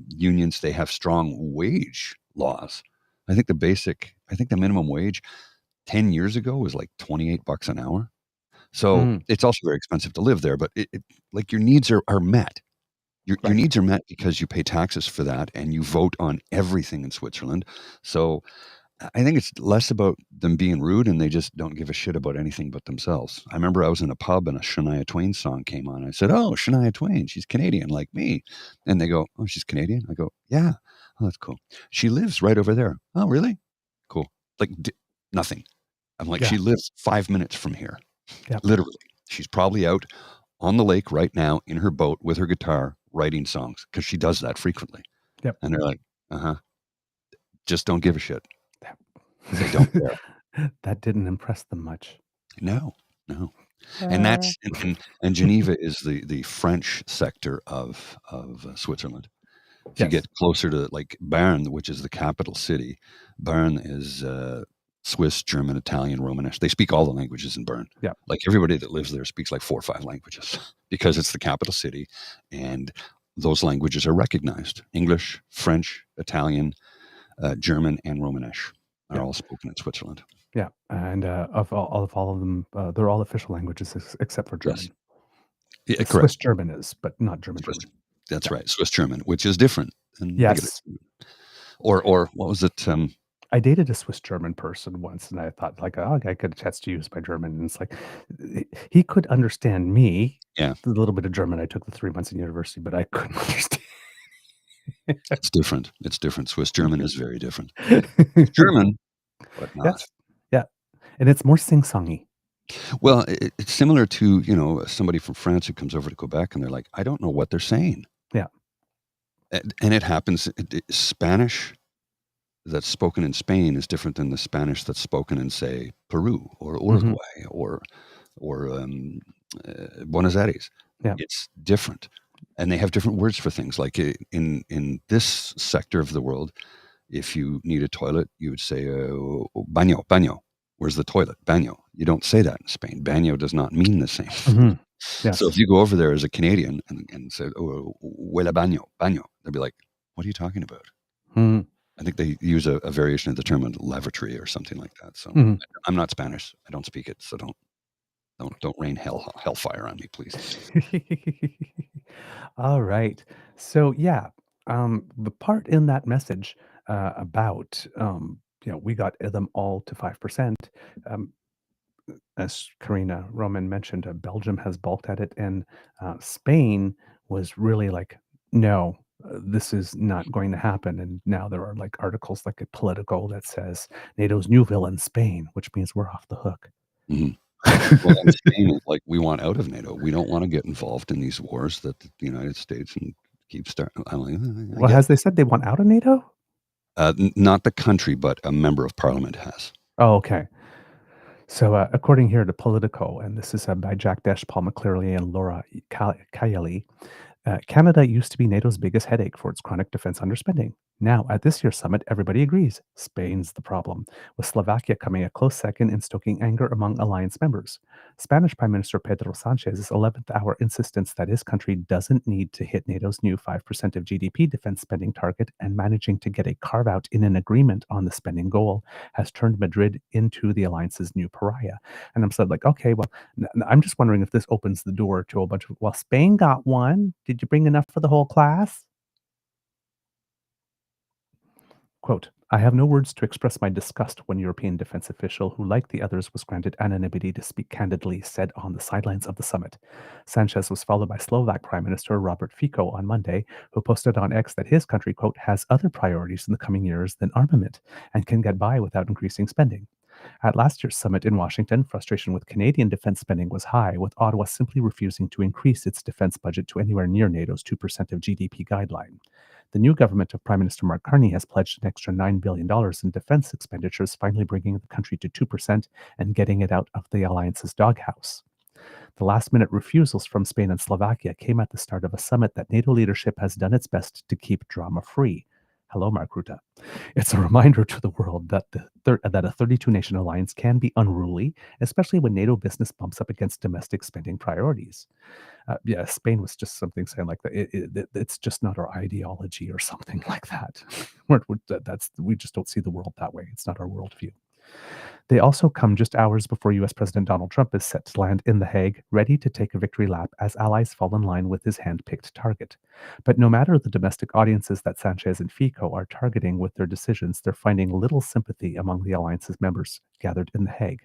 unions. They have strong wage laws. I think the minimum wage 10 years ago was like $28 an hour. So it's also very expensive to live there, but like your needs are met. Your needs are met because you pay taxes for that and you vote on everything in Switzerland. So I think it's less about them being rude and they just don't give a shit about anything but themselves. I remember I was in a pub and a Shania Twain song came on. I said, "Oh, Shania Twain, she's Canadian like me." And they go, "Oh, she's Canadian?" I go, "Yeah." "Oh, that's cool. She lives right over there." "Oh, really?" "Cool." Like nothing. I'm like, she lives 5 minutes from here. Yep. Literally. She's probably out on the lake right now in her boat with her guitar writing songs because she does that frequently. Yep. And they're like, just don't give a shit. They don't care. That didn't impress them much. No. And that's and Geneva is the French sector of Switzerland. If you get closer to like Bern, which is the capital city, Bern is Swiss, German, Italian, Romanish. They speak all the languages in Bern. Yeah. Like everybody that lives there speaks like 4 or 5 languages because it's the capital city and those languages are recognized. English, French, Italian, German, and Romanish are all spoken in Switzerland. Yeah, and of all of them, they're all official languages except for German. Yes. Yeah, Swiss German is, but not German. That's right, Swiss German, which is different. Yes. Or what was it? I dated a Swiss German person once, and I thought, like, oh, I could chance to use my German. And it's like, he could understand me. Yeah. The little bit of German I took the 3 months in university, but I couldn't understand. It's different. It's different. Swiss German is very different. It's German, but not. Yeah. And it's more sing-songy. Well, it's similar to, somebody from France who comes over to Quebec and they're like, I don't know what they're saying. Yeah. And it happens. Spanish that's spoken in Spain is different than the Spanish that's spoken in, say, Peru or Uruguay or Buenos Aires. Yeah. It's different. And they have different words for things. Like in this sector of the world, if you need a toilet, you would say baño. Where's the toilet? Baño. You don't say that in Spain. Baño does not mean the same. Mm-hmm. Yes. So if you go over there as a Canadian and say, "Oh, huele baño," they'll be like, "What are you talking about?" Mm-hmm. I think they use a variation of the term lavatory or something like that. So I'm not Spanish. I don't speak it. So don't rain hellfire on me, please. All right. So the part in that message about we got them all to 5%. As Karina Roman mentioned, Belgium has balked at it, and Spain was really like, no, this is not going to happen. And now there are like articles like a Politico that says NATO's new villain, Spain, which means we're off the hook. Mm-hmm. Well, and Spain is like, we want out of NATO. We don't want to get involved in these wars that the United States and keep starting. Well, has they said they want out of NATO? Not the country, but a member of parliament has. Oh, okay. So, according here to Politico, and this is by Jack Desch, Paul McCleary, and Laura Kayali, Canada used to be NATO's biggest headache for its chronic defense underspending. Now, at this year's summit, everybody agrees Spain's the problem, with Slovakia coming a close second in stoking anger among alliance members. Spanish Prime Minister Pedro Sanchez's 11th hour insistence that his country doesn't need to hit NATO's new 5% of GDP defense spending target and managing to get a carve out in an agreement on the spending goal has turned Madrid into the alliance's new pariah. And I'm sort of like, okay, well, I'm just wondering if this opens the door to a bunch of, well, Spain got one. Did you bring enough for the whole class? Quote, I have no words to express my disgust, one European defense official who, like the others, was granted anonymity to speak candidly, said on the sidelines of the summit. Sanchez was followed by Slovak Prime Minister Robert Fico on Monday, who posted on X that his country, quote, has other priorities in the coming years than armament and can get by without increasing spending. At last year's summit in Washington, frustration with Canadian defense spending was high, with Ottawa simply refusing to increase its defense budget to anywhere near NATO's 2% of GDP guideline. The new government of Prime Minister Mark Carney has pledged an extra $9 billion in defense expenditures, finally bringing the country to 2% and getting it out of the alliance's doghouse. The last-minute refusals from Spain and Slovakia came at the start of a summit that NATO leadership has done its best to keep drama-free. Hello, Mark Rutte. It's a reminder to the world that that a 32-nation alliance can be unruly, especially when NATO business bumps up against domestic spending priorities. Yeah, Spain was just something saying like that. It's just not our ideology or something like that. We just don't see the world that way. It's not our worldview. They also come just hours before U.S. President Donald Trump is set to land in The Hague, ready to take a victory lap as allies fall in line with his hand-picked target. But no matter the domestic audiences that Sanchez and Fico are targeting with their decisions, they're finding little sympathy among the alliance's members gathered in The Hague.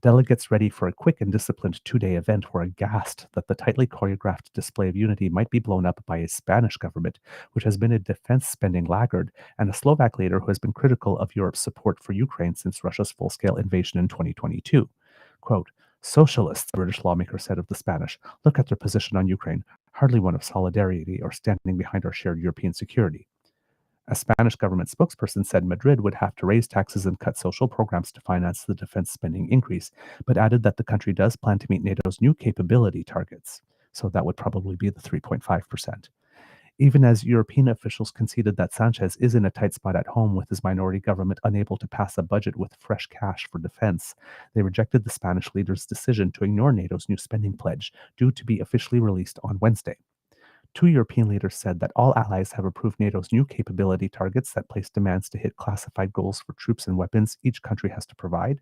Delegates ready for a quick and disciplined two-day event were aghast that the tightly choreographed display of unity might be blown up by a Spanish government, which has been a defense spending laggard, and a Slovak leader who has been critical of Europe's support for Ukraine since Russia's full-scale invasion in 2022. Quote, socialists, the British lawmaker said of the Spanish, look at their position on Ukraine, hardly one of solidarity or standing behind our shared European security. A Spanish government spokesperson said Madrid would have to raise taxes and cut social programs to finance the defense spending increase, but added that the country does plan to meet NATO's new capability targets. So that would probably be the 3.5%. Even as European officials conceded that Sanchez is in a tight spot at home with his minority government unable to pass a budget with fresh cash for defense, they rejected the Spanish leader's decision to ignore NATO's new spending pledge, due to be officially released on Wednesday. Two European leaders said that all allies have approved NATO's new capability targets that place demands to hit classified goals for troops and weapons each country has to provide.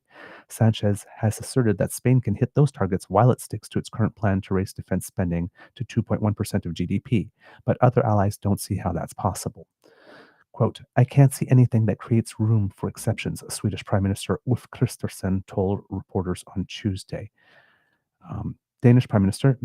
Sanchez has asserted that Spain can hit those targets while it sticks to its current plan to raise defense spending to 2.1% of GDP, but other allies don't see how that's possible. Quote, I can't see anything that creates room for exceptions, Swedish Prime Minister Ulf Kristersson told reporters on Tuesday. Danish Prime Minister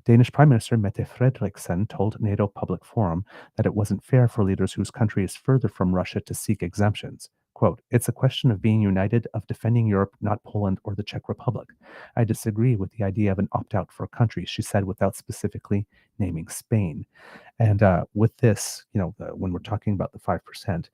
Danish Prime Minister Mette Frederiksen told NATO Public Forum that it wasn't fair for leaders whose country is further from Russia to seek exemptions. Quote, it's a question of being united, of defending Europe, not Poland or the Czech Republic. I disagree with the idea of an opt-out for a country, she said, without specifically naming Spain. And with this, when we're talking about the 5%,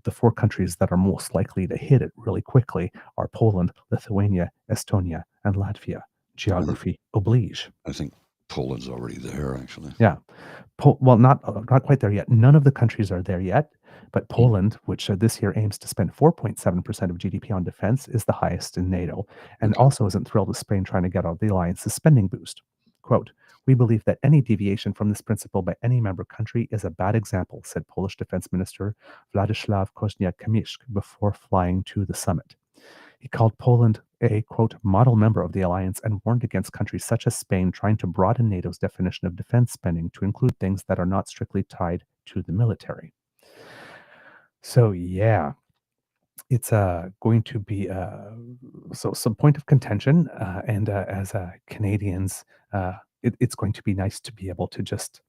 the four countries that are most likely to hit it really quickly are Poland, Lithuania, Estonia, and Latvia. Geography oblige. I think Poland's already there, actually. Yeah. Well, not quite there yet. None of the countries are there yet, but Poland, which this year aims to spend 4.7% of GDP on defense, is the highest in NATO, and also isn't thrilled with Spain trying to get out of the alliance's spending boost. Quote, we believe that any deviation from this principle by any member country is a bad example, said Polish Defense Minister Władysław Koźmiak-Kamysz before flying to the summit. He called Poland a, quote, model member of the alliance and warned against countries such as Spain trying to broaden NATO's definition of defense spending to include things that are not strictly tied to the military. So, yeah, it's going to be some point of contention. And as Canadians, it's going to be nice to be able to just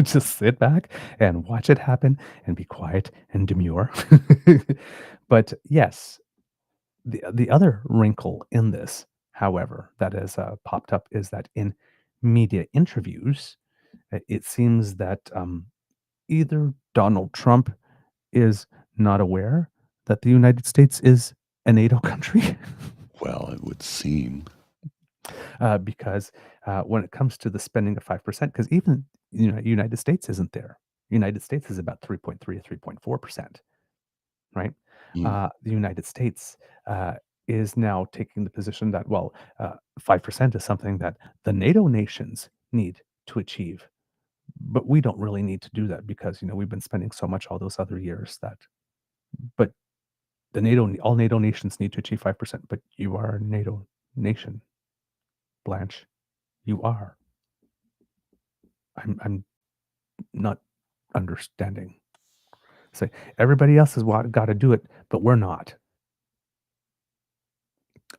just sit back and watch it happen and be quiet and demure. But yes, the other wrinkle in this, however, that has popped up is that in media interviews, it seems that either Donald Trump is not aware that the United States is a NATO country? Well, it would seem. Because when it comes to the spending of 5%, because even United States isn't there. United States is about 3.3 or 3.4%, right? Mm. The United States is now taking the position that, 5% is something that the NATO nations need to achieve. But we don't really need to do that because, we've been spending so much all those other years but all NATO nations need to achieve 5%, but you are a NATO nation, Blanche. You are. I'm not understanding. So everybody else has got to do it, but we're not.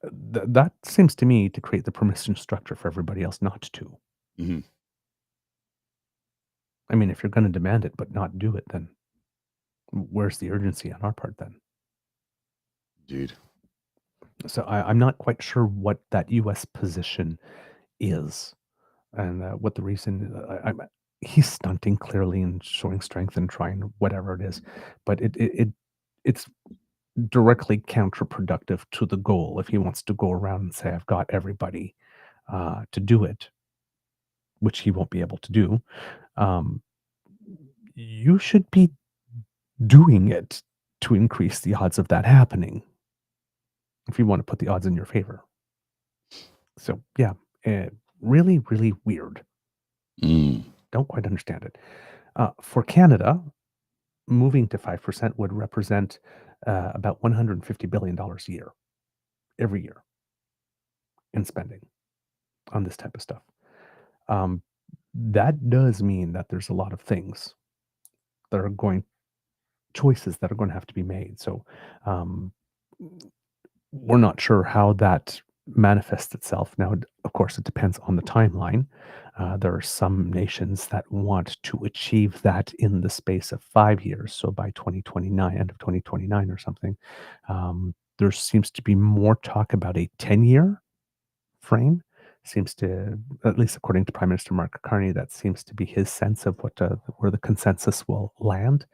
That seems to me to create the permission structure for everybody else not to. Mhm. I mean, if you're going to demand it but not do it, then where's the urgency on our part then? Indeed. So I'm not quite sure what that U.S. position is and what the reason. He's stunting clearly and showing strength and trying whatever it is, but it's directly counterproductive to the goal if he wants to go around and say, I've got everybody to do it, which he won't be able to do. You should be doing it to increase the odds of that happening if you want to put the odds in your favor. So, yeah, really, really weird. Mm. Don't quite understand it. For Canada, moving to 5% would represent about $150 billion a year, every year, in spending on this type of stuff. That does mean that there's a lot of things that are choices that are going to have to be made. So we're not sure how that manifests itself. Now, of course, it depends on the timeline. There are some nations that want to achieve that in the space of 5 years. So by 2029, end of 2029 or something, there seems to be more talk about a 10-year frame. Seems to, at least according to Prime Minister Mark Carney, that seems to be his sense of where the consensus will land.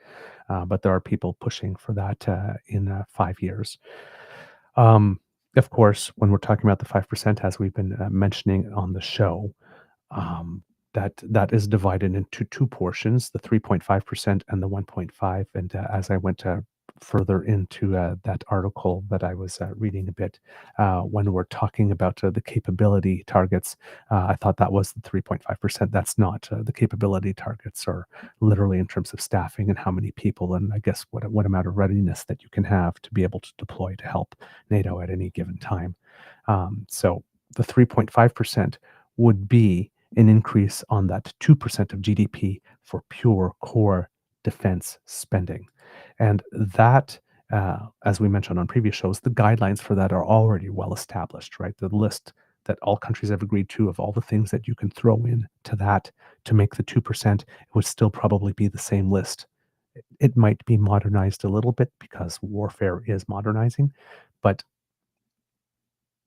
But there are people pushing for that in 5 years. Of course, when we're talking about the 5%, as we've been mentioning on the show, that is divided into two portions: the 3.5% and the 1.5. And as I went further into that article that I was reading a bit, when we're talking about the capability targets, I thought that was the 3.5%. That's not. The capability targets are literally in terms of staffing and how many people, and I guess what amount of readiness that you can have to be able to deploy to help NATO at any given time. So the 3.5% would be an increase on that 2% of GDP for pure core defense spending. And that, as we mentioned on previous shows, the guidelines for that are already well established, right? The list that all countries have agreed to of all the things that you can throw in to that to make the 2%, it would still probably be the same list. It might be modernized a little bit because warfare is modernizing, but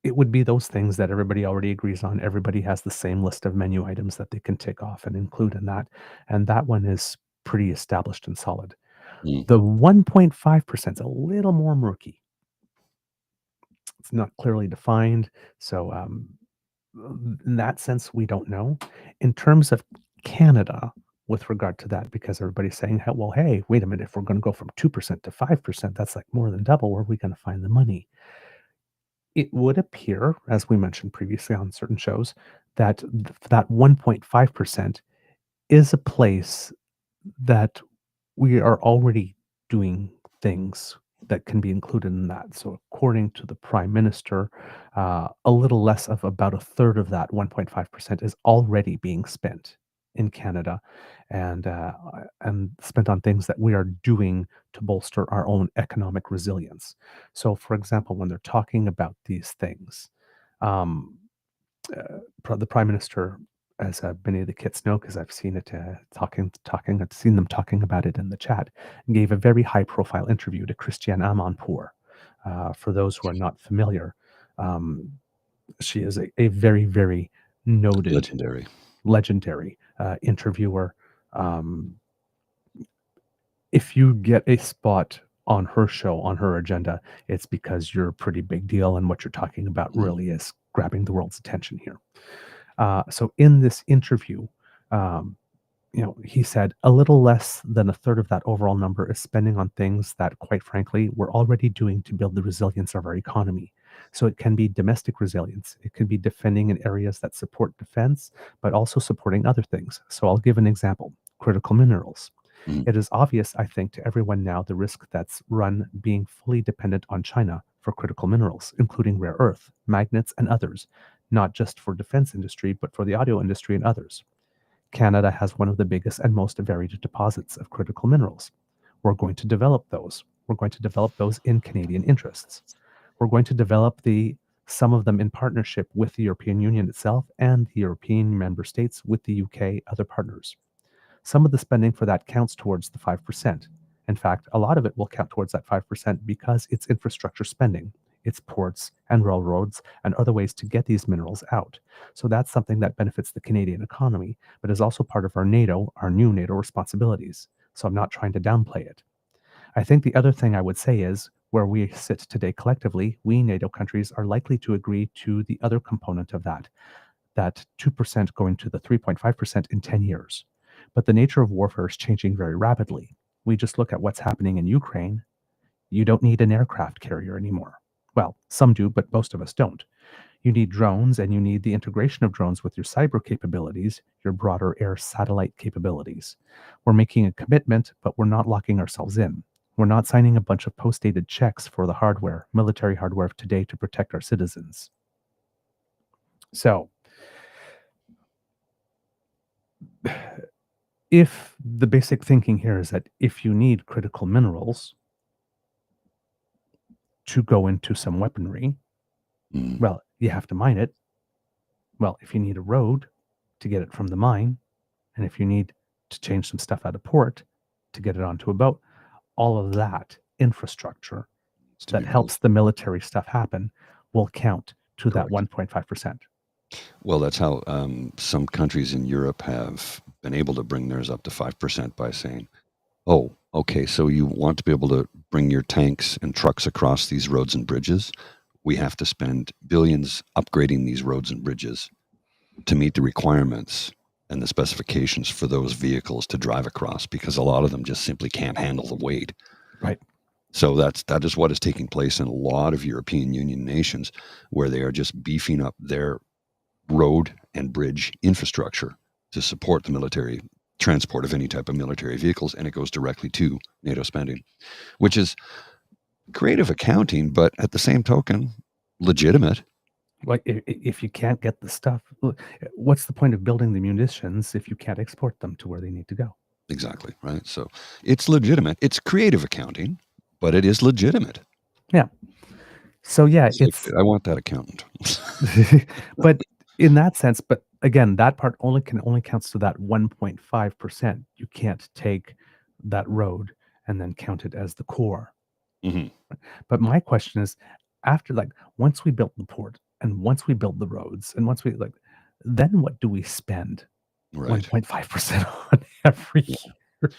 it would be those things that everybody already agrees on. Everybody has the same list of menu items that they can tick off and include in that. And that one is pretty established and solid. Mm. The 1.5% is a little more murky. It's not clearly defined. So, in that sense, we don't know. In terms of Canada, with regard to that, because everybody's saying, well, hey, wait a minute, if we're going to go from 2% to 5%, that's like more than double. Where are we going to find the money? It would appear, as we mentioned previously on certain shows, that that 1.5% is a place that we are already doing things that can be included in that. So according to the Prime Minister, a little less of about a third of that 1.5% is already being spent in Canada and spent on things that we are doing to bolster our own economic resilience. So, for example, when they're talking about these things, um, the Prime Minister, as many of the kids know, because I've seen it talking, I've seen them talking about it in the chat, gave a very high-profile interview to Christiane Amanpour. For those who are not familiar, she is a very, very noted, Legendary. legendary interviewer. if you get a spot on her show, on her agenda, it's because you're a pretty big deal, and what you're talking about really is grabbing the world's attention here. So in this interview, um, he said a little less than a third of that overall number is spending on things that, quite frankly, we're already doing to build the resilience of our economy. So it can be domestic resilience. It can be defending in areas that support defense, but also supporting other things. So I'll give an example: critical minerals. Mm. It is obvious, I think, to everyone now the risk that's run being fully dependent on China for critical minerals, including rare earth, magnets, and others, not just for defense industry, but for the audio industry and others. Canada has one of the biggest and most varied deposits of critical minerals. We're going to develop those. We're going to develop those in Canadian interests. We're going to develop some of them in partnership with the European Union itself and the European member states, with the UK, other partners. Some of the spending for that counts towards the 5%. In fact, a lot of it will count towards that 5% because it's infrastructure spending. It's ports and railroads and other ways to get these minerals out. So that's something that benefits the Canadian economy, but is also part of our new NATO responsibilities. So I'm not trying to downplay it. I think the other thing I would say is, where we sit today collectively, we NATO countries are likely to agree to the other component of that 2% going to the 3.5% in 10 years. But the nature of warfare is changing very rapidly. We just look at what's happening in Ukraine. You don't need an aircraft carrier anymore. Well, some do, but most of us don't. You need drones, and you need the integration of drones with your cyber capabilities, your broader air satellite capabilities. We're making a commitment, but we're not locking ourselves in. We're not signing a bunch of post-dated checks for the hardware, military hardware of today, to protect our citizens. So, if the basic thinking here is that if you need critical minerals to go into some weaponry, well, you have to mine it. Well, if you need a road to get it from the mine, and if you need to change some stuff at a port to get it onto a boat, all of that infrastructure that helps the military stuff happen will count to that 1.5%. Well, that's how some countries in Europe have been able to bring theirs up to 5% by saying, oh, okay, so you want to be able to bring your tanks and trucks across these roads and bridges? We have to spend billions upgrading these roads and bridges to meet the requirements and the specifications for those vehicles to drive across, because a lot of them just simply can't handle the weight. Right. So that is what is taking place in a lot of European Union nations, where they are just beefing up their road and bridge infrastructure to support the military transport of any type of military vehicles, and it goes directly to NATO spending, which is creative accounting, but at the same token, legitimate. Like, if you can't get the stuff, what's the point of building the munitions if you can't export them to where they need to go? Exactly, right? So it's legitimate. It's creative accounting, but it is legitimate. Yeah. So yeah, it's I want that accountant. But in that sense, but again, that part only counts to that 1.5%. You can't take that road and then count it as the core. Mm-hmm. But my question is, after, once we built the port and once we build the roads and once we then what do we spend 1.5% on every year?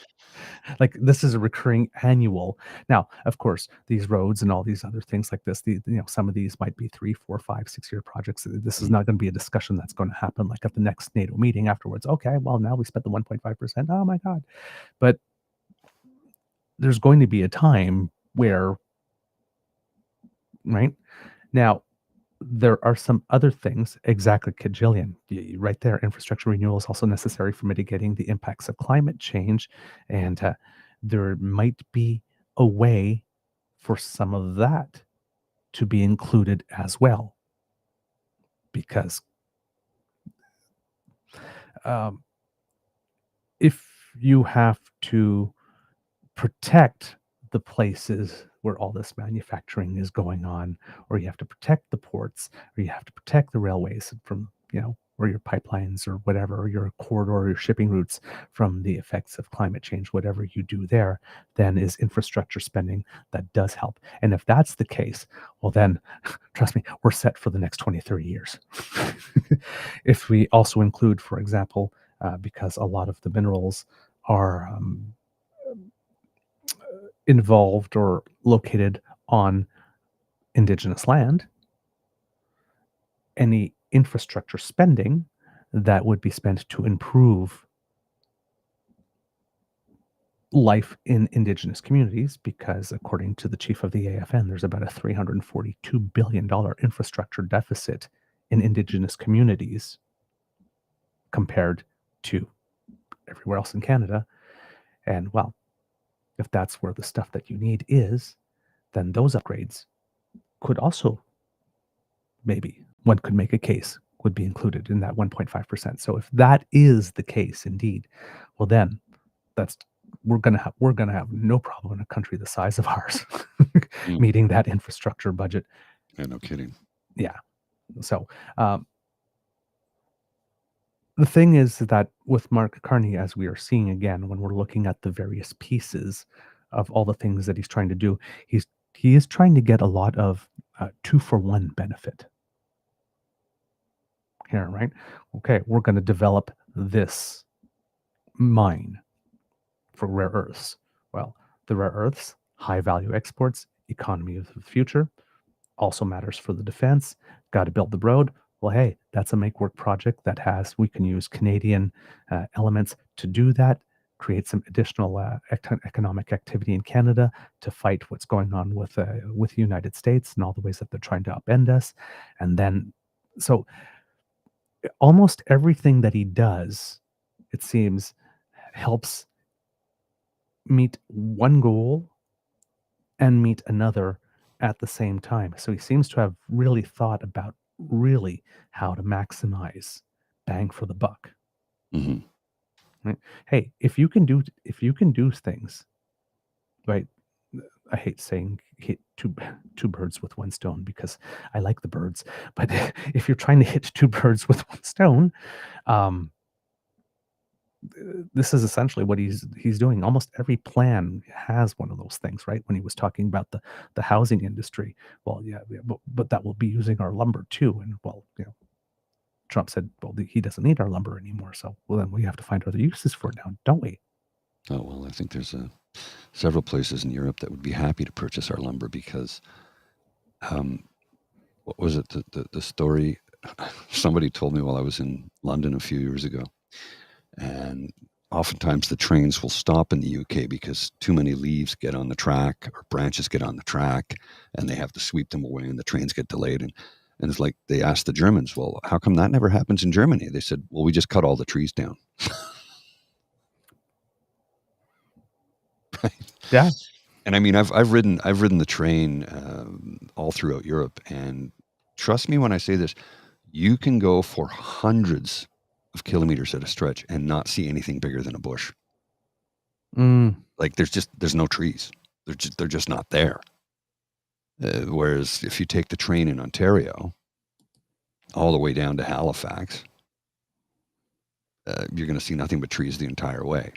This is a recurring annual. Now, of course, these roads and all these other things like this, some of these might be 3, 4, 5, 6-year projects. This is not going to be a discussion that's going to happen at the next NATO meeting afterwards. Okay, well, now we spent the 1.5%. Oh my God. But there's going to be a time where, right? Now, there are some other things, exactly, Kajillion, right there. Infrastructure renewal is also necessary for mitigating the impacts of climate change. And there might be a way for some of that to be included as well. Because if you have to protect the places where all this manufacturing is going on, or you have to protect the ports, or you have to protect the railways from, or your pipelines or whatever, or your corridor, or your shipping routes from the effects of climate change, whatever you do there, then is infrastructure spending that does help. And if that's the case, well then, trust me, we're set for the next 20, 30 years. If we also include, for example, because a lot of the minerals are involved or located on Indigenous land, any infrastructure spending that would be spent to improve life in Indigenous communities, because according to the chief of the AFN, there's about a $342 billion infrastructure deficit in Indigenous communities compared to everywhere else in Canada. And well, if that's where the stuff that you need is, then those upgrades could also, maybe one could make a case, would be included in that 1.5%. So if that is the case indeed, well then we're gonna have no problem in a country the size of ours meeting that infrastructure budget. Yeah, no kidding. Yeah. So the thing is that with Mark Carney, as we are seeing again, when we're looking at the various pieces of all the things that he's trying to do, he is trying to get a lot of 2-for-1 benefit here, right? Okay, we're going to develop this mine for rare earths. Well, the rare earths, high value exports, economy of the future, also matters for the defense. Got to build the road. Well, hey, that's a make work project we can use Canadian elements to do that, create some additional economic activity in Canada to fight what's going on with the United States and all the ways that they're trying to upend us. And then, so almost everything that he does, it seems, helps meet one goal and meet another at the same time. So he seems to have really thought about really how to maximize bang for the buck. Mm-hmm. Right? Hey, if you can do things, right? I hate saying hit two birds with one stone because I like the birds, but if you're trying to hit two birds with one stone, this is essentially what he's doing. Almost every plan has one of those things, right? When he was talking about the housing industry, well, yeah, but that will be using our lumber too. And well, Trump said, well, he doesn't need our lumber anymore. So, well, then we have to find other uses for it now, don't we? Oh, well, I think there's several places in Europe that would be happy to purchase our lumber because, what was it? The story somebody told me while I was in London a few years ago. And oftentimes the trains will stop in the UK because too many leaves get on the track or branches get on the track and they have to sweep them away and the trains get delayed. And it's like they asked the Germans, well, how come that never happens in Germany? They said, well, we just cut all the trees down. Right. Yeah. And I mean, I've ridden the train all throughout Europe, and trust me when I say this, you can go for hundreds of kilometers at a stretch and not see anything bigger than a bush. Like there's no trees. They're just not there. Whereas if you take the train in Ontario all the way down to Halifax, you're going to see nothing but trees the entire way.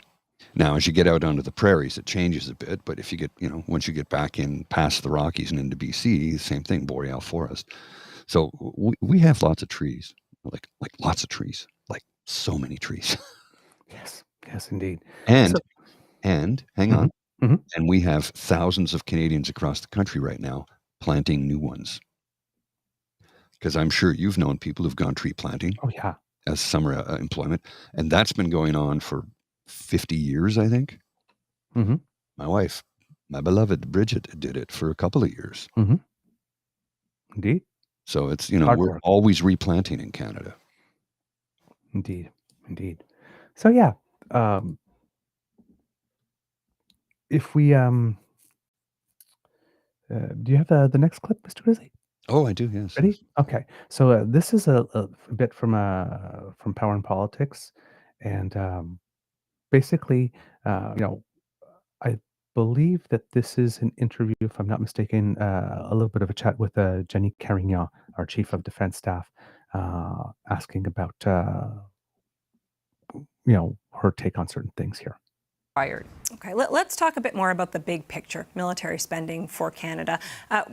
Now, as you get out onto the prairies, it changes a bit. But if you get, once you get back in past the Rockies and into BC, same thing, boreal forest. So we have lots of trees, like lots of trees, like so many trees. Yes, indeed. And hang on. Mm-hmm. And we have thousands of Canadians across the country right now planting new ones. Because I'm sure you've known people who've gone tree planting. Oh, yeah. As summer employment. And that's been going on for 50 years, I think. Mm-hmm. My wife, my beloved Bridget, did it for a couple of years. Mm-hmm. Indeed. So it's, we're always replanting in Canada. Indeed. So, yeah. If we, do you have the next clip, Mr. Grizzly? Oh, I do, yes. Ready? Okay. So this is a bit from Power and Politics. And basically, I believe that this is an interview, if I'm not mistaken, a little bit of a chat with Jenny Carignan, our Chief of Defense Staff, asking about, her take on certain things here. Okay, let's talk a bit more about the big picture, military spending for Canada.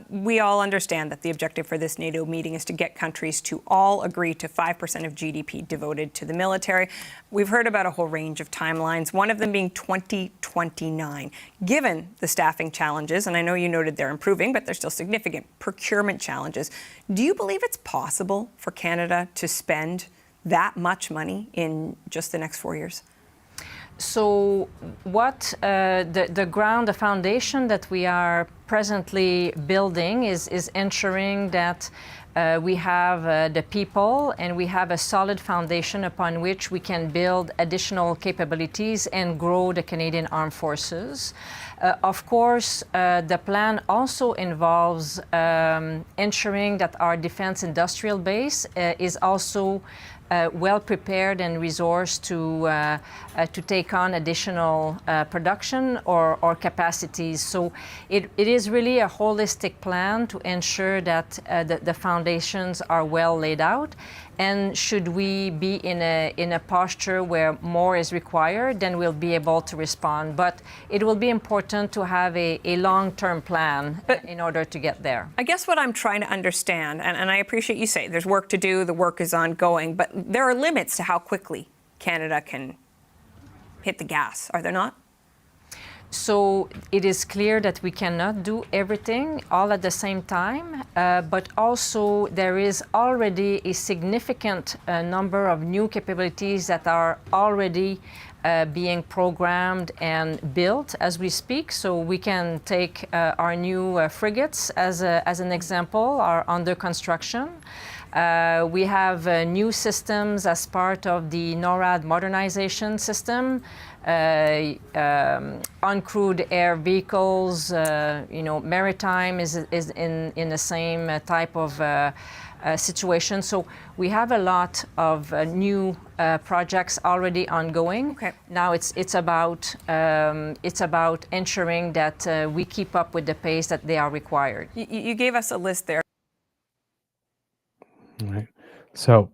We all understand that the objective for this NATO meeting is to get countries to all agree to 5% of GDP devoted to the military. We've heard about a whole range of timelines, one of them being 2029. Given the staffing challenges, and I know you noted they're improving, but they're still significant procurement challenges, do you believe it's possible for Canada to spend that much money in just the next 4 years? So what the foundation that we are presently building is ensuring that we have the people and we have a solid foundation upon which we can build additional capabilities and grow the Canadian Armed Forces. Of course, the plan also involves ensuring that our defense industrial base is also well prepared and resourced to take on additional production or capacities. So it is really a holistic plan to ensure that the foundations are well laid out. And should we be in a posture where more is required, then we'll be able to respond. But it will be important to have a long-term plan in order to get there. I guess what I'm trying to understand, and I appreciate you say there's work to do, the work is ongoing, but there are limits to how quickly Canada can hit the gas, are there not? So it is clear that we cannot do everything all at the same time, but also there is already a significant number of new capabilities that are already being programmed and built as we speak. So we can take our new frigates as an example, are under construction. We have new systems as part of the NORAD modernization system, uncrewed air vehicles, maritime is in the same type of situation. So we have a lot of new projects already ongoing. Okay. Now it's about ensuring that we keep up with the pace that they are required. You gave us a list there. All right. So,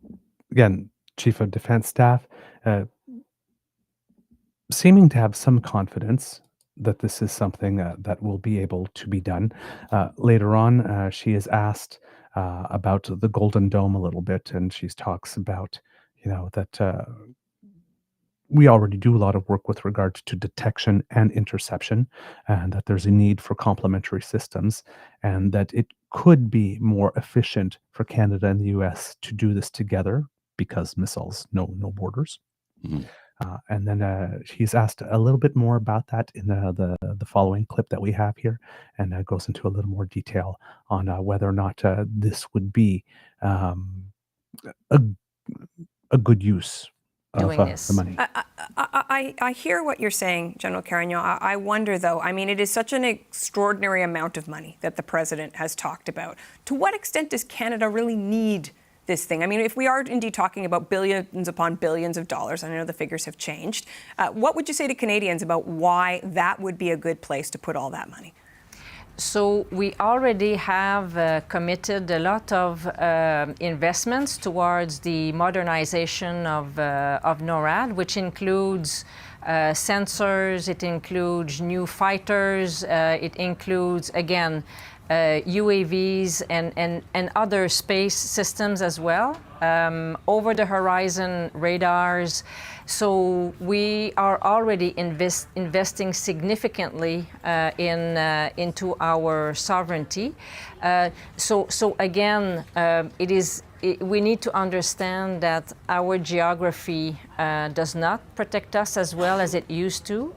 again, Chief of Defense Staff seeming to have some confidence that this is something that will be able to be done. Later on, she is asked about the Golden Dome a little bit, and she talks about, that we already do a lot of work with regard to detection and interception, and that there's a need for complementary systems, and that it could be more efficient for Canada and the US to do this together because missiles know no borders. Mhm. And then he's asked a little bit more about that in the following clip that we have here, and goes into a little more detail on whether or not this would be a good use Doing of this. the money. I hear what you're saying, General Carignan. I wonder, though, I mean, it is such an extraordinary amount of money that the president has talked about. To what extent does Canada really need this thing? I mean, if we are indeed talking about billions upon billions of dollars, I know the figures have changed, what would you say to Canadians about why that would be a good place to put all that money? So we already have committed a lot of investments towards the modernization of NORAD, which includes sensors, it includes new fighters, it includes, again, UAVs and other space systems as well, over-the-horizon radars. So we are already investing significantly into our sovereignty. So again, we need to understand that our geography does not protect us as well as it used to.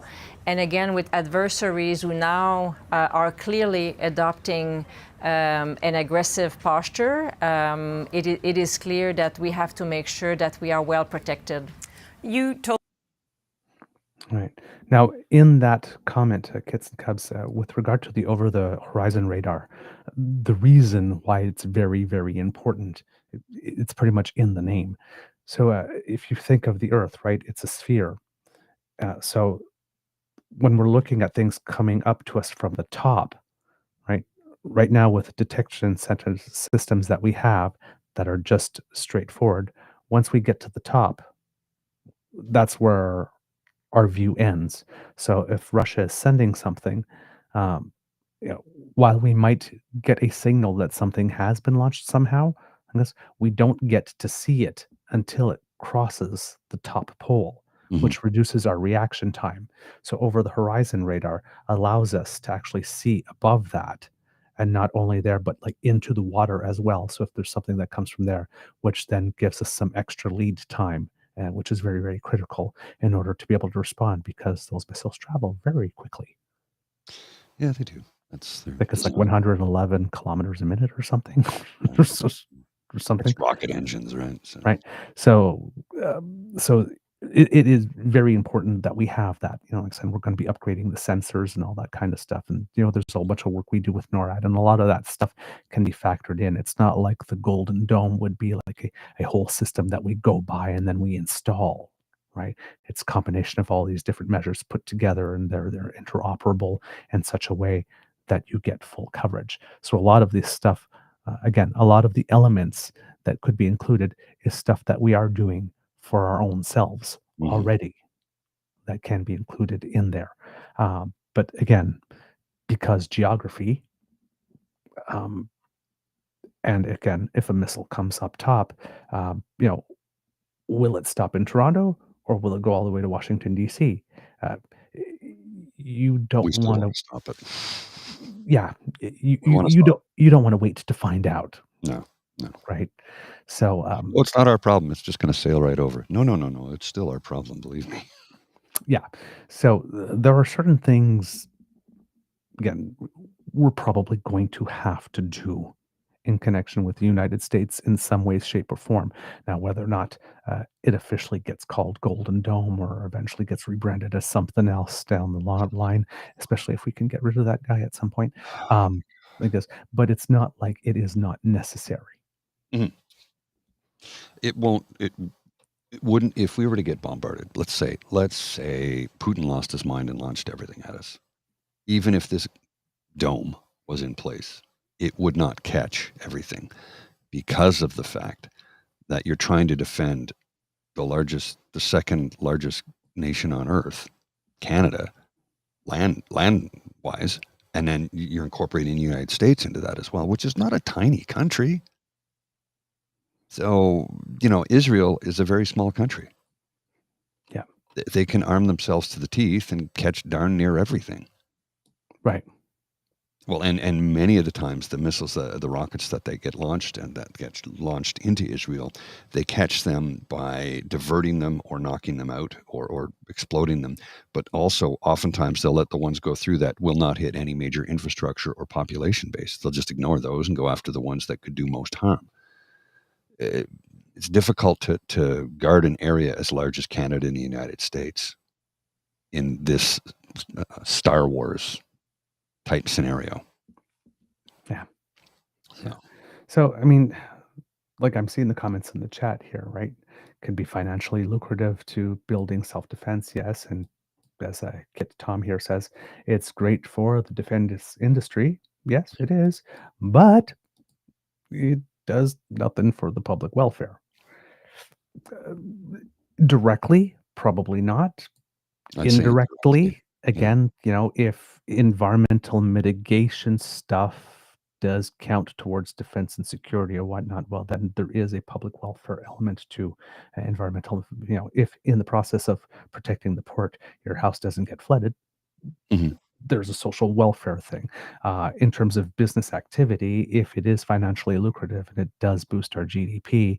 And again, with adversaries who now are clearly adopting an aggressive posture, it is clear that we have to make sure that we are well protected. You told. Right. Now, in that comment, Kits and Cubs, with regard to the over-the-horizon radar, the reason why it's very, very important, it's pretty much in the name. So if you think of the Earth, right, it's a sphere. So when we're looking at things coming up to us from the top, right now with detection center systems that we have that are just straightforward, once we get to the top, that's where our view ends. So if Russia is sending something, um, you know, while we might get a signal that something has been launched somehow, I guess we don't get to see it until it crosses the top pole, Mhm. which reduces our reaction time. So over the horizon radar allows us to actually see above that, and not only there, but like into the water as well. So if there's something that comes from there, which then gives us some extra lead time, which is very, very critical in order to be able to respond, because those missiles travel very quickly. Yeah, they do. That's their I think it's like design. 111 kilometers a minute or something, or something. It's rocket engines, right? So, Right. So, so it is very important that we have that. Like I said, we're going to be upgrading the sensors and all that kind of stuff. And there's a whole bunch of work we do with NORAD, and a lot of that stuff can be factored in. It's not like the Golden Dome would be like a whole system that we go by and then we install. Right. It's a combination of all these different measures put together, and they're interoperable in such a way that you get full coverage. So a lot of this stuff, again, a lot of the elements that could be included is stuff that we are doing for our own selves mhm. already, that can be included in there. But again, because geography, um, and again, if a missile comes up top, um, you know, will it stop in Toronto or will it go all the way to Washington, D.C.? Uh, you don't We still want want to, to stop it. yeah, you, We you, want to you stop. don't want to wait to find out, No, no. right? So, Oh, it's not our problem. It's just going to sail right over. No, no, no, no. It's still our problem. Believe me. yeah. So there are certain things, again, we're probably going to have to do in connection with the United States in some way, shape, or form. Now, whether or not it officially gets called Golden Dome or eventually gets rebranded as something else down the line, especially if we can get rid of that guy at some point, I guess. But it's not like it is not necessary. Mhm. It won't. It wouldn't if we were to get bombarded. Let's say Putin lost his mind and launched everything at us. Even if this dome was in place, it would not catch everything because of the fact that you're trying to defend the second largest nation on earth, Canada, land wise, and then you're incorporating the United States into that as well, which is not a tiny country. So, Israel is a very small country. Yeah. They can arm themselves to the teeth and catch darn near everything. Right. Well, and many of the times the missiles, the rockets that they get launched and that get launched into Israel, they catch them by diverting them or knocking them out or exploding them. But also, oftentimes, they'll let the ones go through that will not hit any major infrastructure or population base. They'll just ignore those and go after the ones that could do most harm. It's difficult to guard an area as large as Canada and the United States in this Star Wars type scenario. Yeah. So. So, I mean, like I'm seeing the comments in the chat here, right? Could be financially lucrative to building self-defense, yes. And as Kit Tom here says, it's great for the defense industry. Yes, it is. But it does nothing for the public welfare. Directly, probably not. I'd say Indirectly, yeah. again, if environmental mitigation stuff does count towards defense and security or whatnot, well, then there is a public welfare element to environmental. If in the process of protecting the port, your house doesn't get flooded, Mhm. there's a social welfare thing. In terms of business activity, if it is financially lucrative and it does boost our GDP,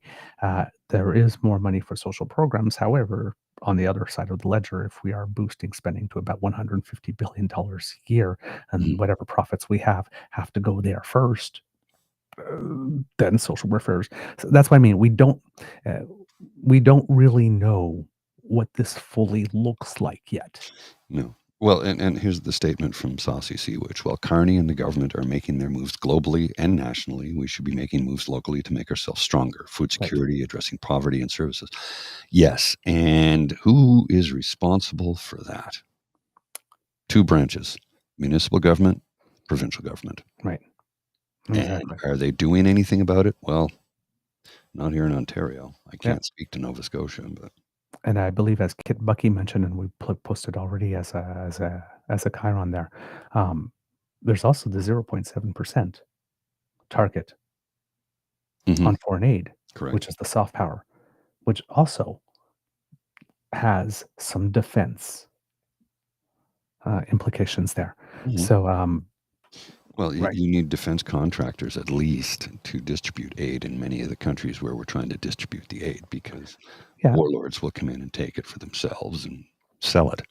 there is more money for social programs. However, on the other side of the ledger, if we are boosting spending to about $150 billion a year, and Mhm. whatever profits we have to go there first, then social welfare. So that's what I mean. We don't really know what this fully looks like yet. No. Well, and here's the statement from Saucy Seawitch. While Carney and the government are making their moves globally and nationally, we should be making moves locally to make ourselves stronger. Food security, addressing poverty and services. Yes. And who is responsible for that? Two branches, municipal government, provincial government. Right. And are they doing anything about it? Well, not here in Ontario. I can't Yeah. speak to Nova Scotia, but And I believe, as Kit Bucky mentioned, and we posted already as a chyron there, there's also the 0.7% target Mhm. on foreign aid, Correct. which is the soft power, which also has some defense implications there. Mhm. So, Well, right. you need defense contractors at least to distribute aid in many of the countries where we're trying to distribute the aid, because Yeah. warlords will come in and take it for themselves and sell it.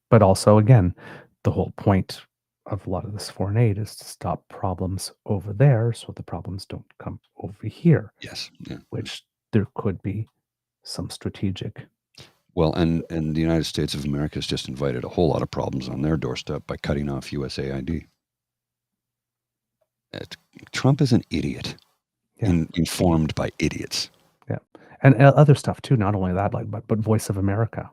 But also, again, the whole point of a lot of this foreign aid is to stop problems over there so the problems don't come over here, Yes. Yeah. which there could be some strategic. Well, and the United States of America has just invited a whole lot of problems on their doorstep by cutting off USAID. Trump is an idiot, Yeah. informed by idiots. Yeah. And other stuff too, not only that, like, but Voice of America,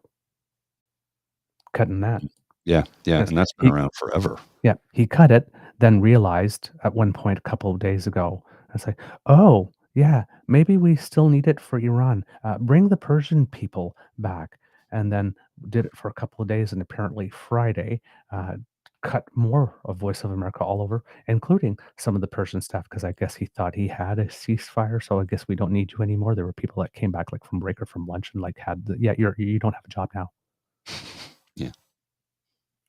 cutting that. Yeah, yeah, Yes, and that's been he around forever. Yeah, he cut it, then realized at one point a couple of days ago, it's like, "Oh, yeah, maybe we still need it for Iran. Bring the Persian people back." And then did it for a couple of days, and apparently Friday, cut more of Voice of America all over, including some of the Persian stuff, because I guess he thought he had a ceasefire, so I guess we don't need you anymore. There were people that came back, like, from break or from lunch and, like, had the, "Yeah, you don't have a job now." Yeah.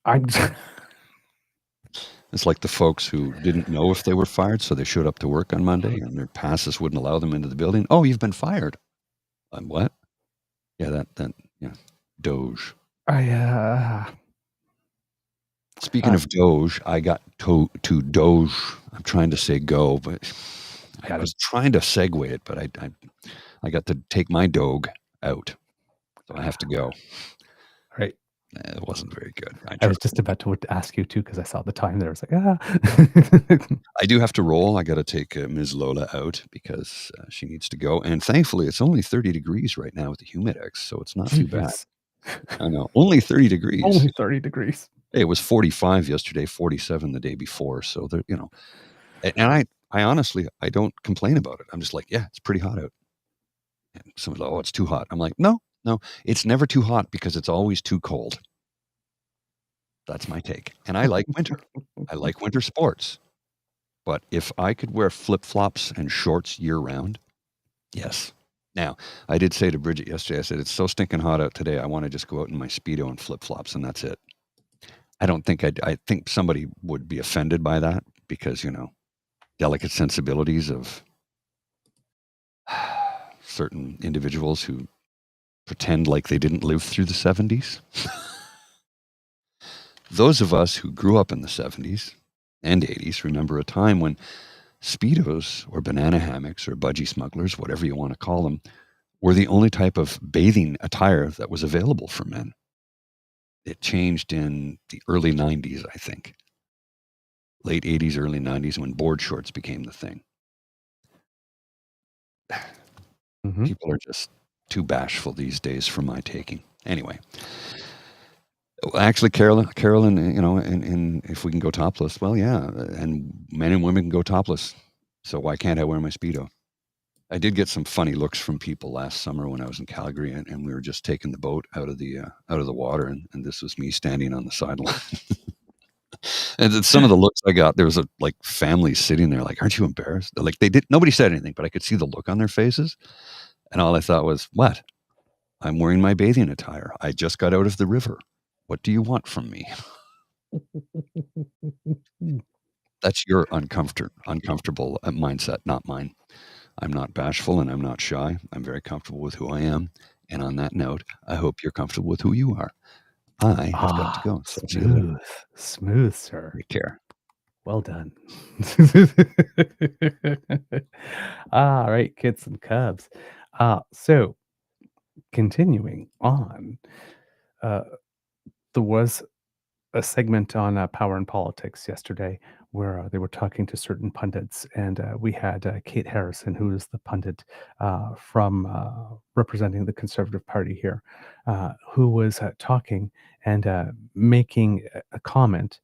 I'm It's like the folks who didn't know if they were fired, so they showed up to work on Monday, and their passes wouldn't allow them into the building. "Oh, you've been fired." What? Yeah, yeah, Doge. Speaking of Doge, I got to Doge. I'm trying to say go, but I was trying to segue it, but I got to take my Doge out, so I have to go. Right. It wasn't very good. I was just about to ask you too, because I saw the time there. I was like, I do have to roll. I got to take Ms. Lola out because she needs to go. And thankfully, it's only 30 degrees right now with the Humidex, so it's not too bad. I know. Only 30 degrees. Only 30 degrees. Hey, it was 45 yesterday, 47 the day before. So, and I honestly, I don't complain about it. I'm just like, yeah, it's pretty hot out. And someone's like, oh, it's too hot. I'm like, no, it's never too hot because it's always too cold. That's my take. And I like winter. I like winter sports. But if I could wear flip-flops and shorts year-round, yes. Now, I did say to Bridget yesterday, I said, it's so stinking hot out today, I want to just go out in my Speedo and flip-flops, and that's it. I think somebody would be offended by that because, delicate sensibilities of certain individuals who pretend like they didn't live through the 70s. Those of us who grew up in the 70s and 80s remember a time when Speedos or banana hammocks or budgie smugglers, whatever you want to call them, were the only type of bathing attire that was available for men. It changed in the early 90s, I think. Late 80s, early 90s, when board shorts became the thing. Mm-hmm. People are just too bashful these days for my taking. Anyway. Actually, Carolyn, and if we can go topless, well, yeah, and men and women can go topless. So why can't I wear my Speedo? I did get some funny looks from people last summer when I was in Calgary, and we were just taking the boat out of the water, and this was me standing on the sideline. And then some of the looks I got, there was a family sitting there, like, aren't you embarrassed? Nobody said anything, but I could see the look on their faces, and all I thought was, what? I'm wearing my bathing attire. I just got out of the river. What do you want from me? That's your uncomfortable mindset, not mine. I'm not bashful and I'm not shy. I'm very comfortable with who I am. And on that note, I hope you're comfortable with who you are. I have got to go. So Smooth, sir. Take care. Well done. All right, kids and cubs. So continuing on, there was a segment on Power and Politics yesterday where they were talking to certain pundits, and we had Kate Harrison, who is the pundit from representing the Conservative Party here, who was talking and making a comment,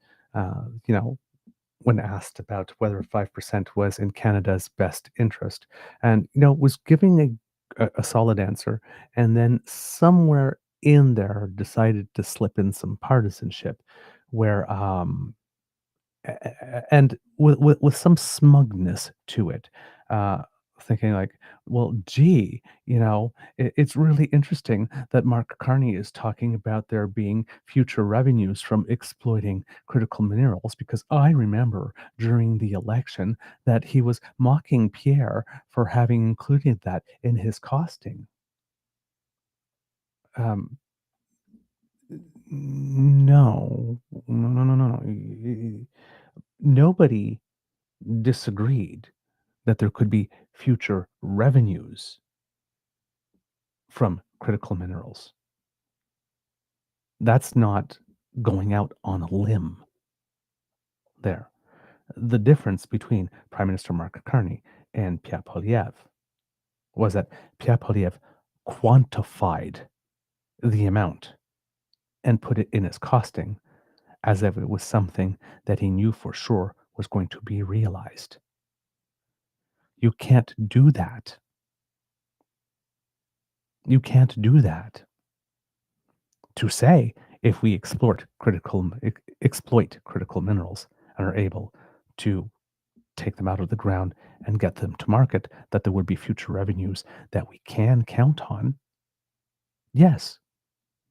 when asked about whether 5% was in Canada's best interest, and was giving a solid answer, and then somewhere in there decided to slip in some partisanship where and with some smugness to it, uh, thinking like, well, gee, it's really interesting that Mark Carney is talking about there being future revenues from exploiting critical minerals, because I remember during the election that he was mocking Pierre for having included that in his costing. Um, no, no, no, no, no, no. Nobody disagreed that there could be future revenues from critical minerals. That's not going out on a limb there. The difference between Prime Minister Mark Carney and Pierre Poilievre was that Pierre Poilievre quantified the amount and put it in his costing as if it was something that he knew for sure was going to be realized. You can't do that. You can't do that. To say if we exploit critical minerals and are able to take them out of the ground and get them to market, that there would be future revenues that we can count on. Yes,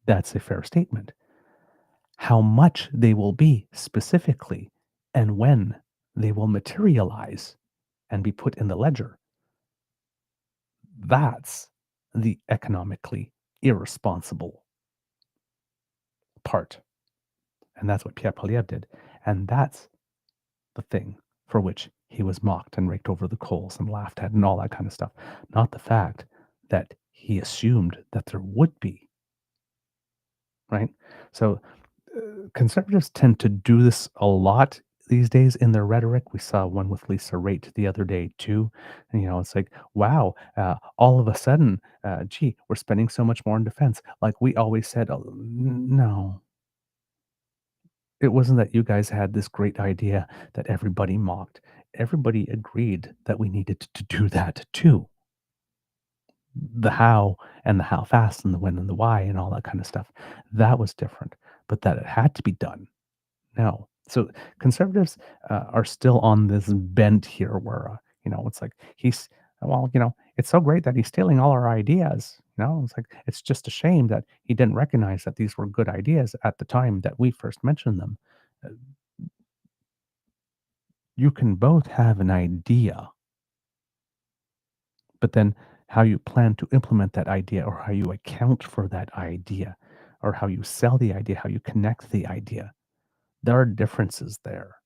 that's a fair statement. How much they will be specifically and when they will materialize and be put in the ledger, that's the economically irresponsible part. And that's what Pierre Poilievre did. And that's the thing for which he was mocked and raked over the coals and laughed at and all that kind of stuff. Not the fact that he assumed that there would be. Right? So conservatives tend to do this a lot these days in their rhetoric. We saw one with Lisa Raitt the other day too. And, it's like, wow, all of a sudden, gee, we're spending so much more in defense. Like we always said, no. It wasn't that you guys had this great idea that everybody mocked. Everybody agreed that we needed to do that too. The how and the how fast and the when and the why and all that kind of stuff. That was different. But that it had to be done. No. So conservatives are still on this bent here where, it's like it's so great that he's stealing all our ideas. It's like, it's just a shame that he didn't recognize that these were good ideas at the time that we first mentioned them. Uh, You can both have an idea, but then how you plan to implement that idea or how you account for that idea or how you sell the idea, how you connect the idea, there are differences there.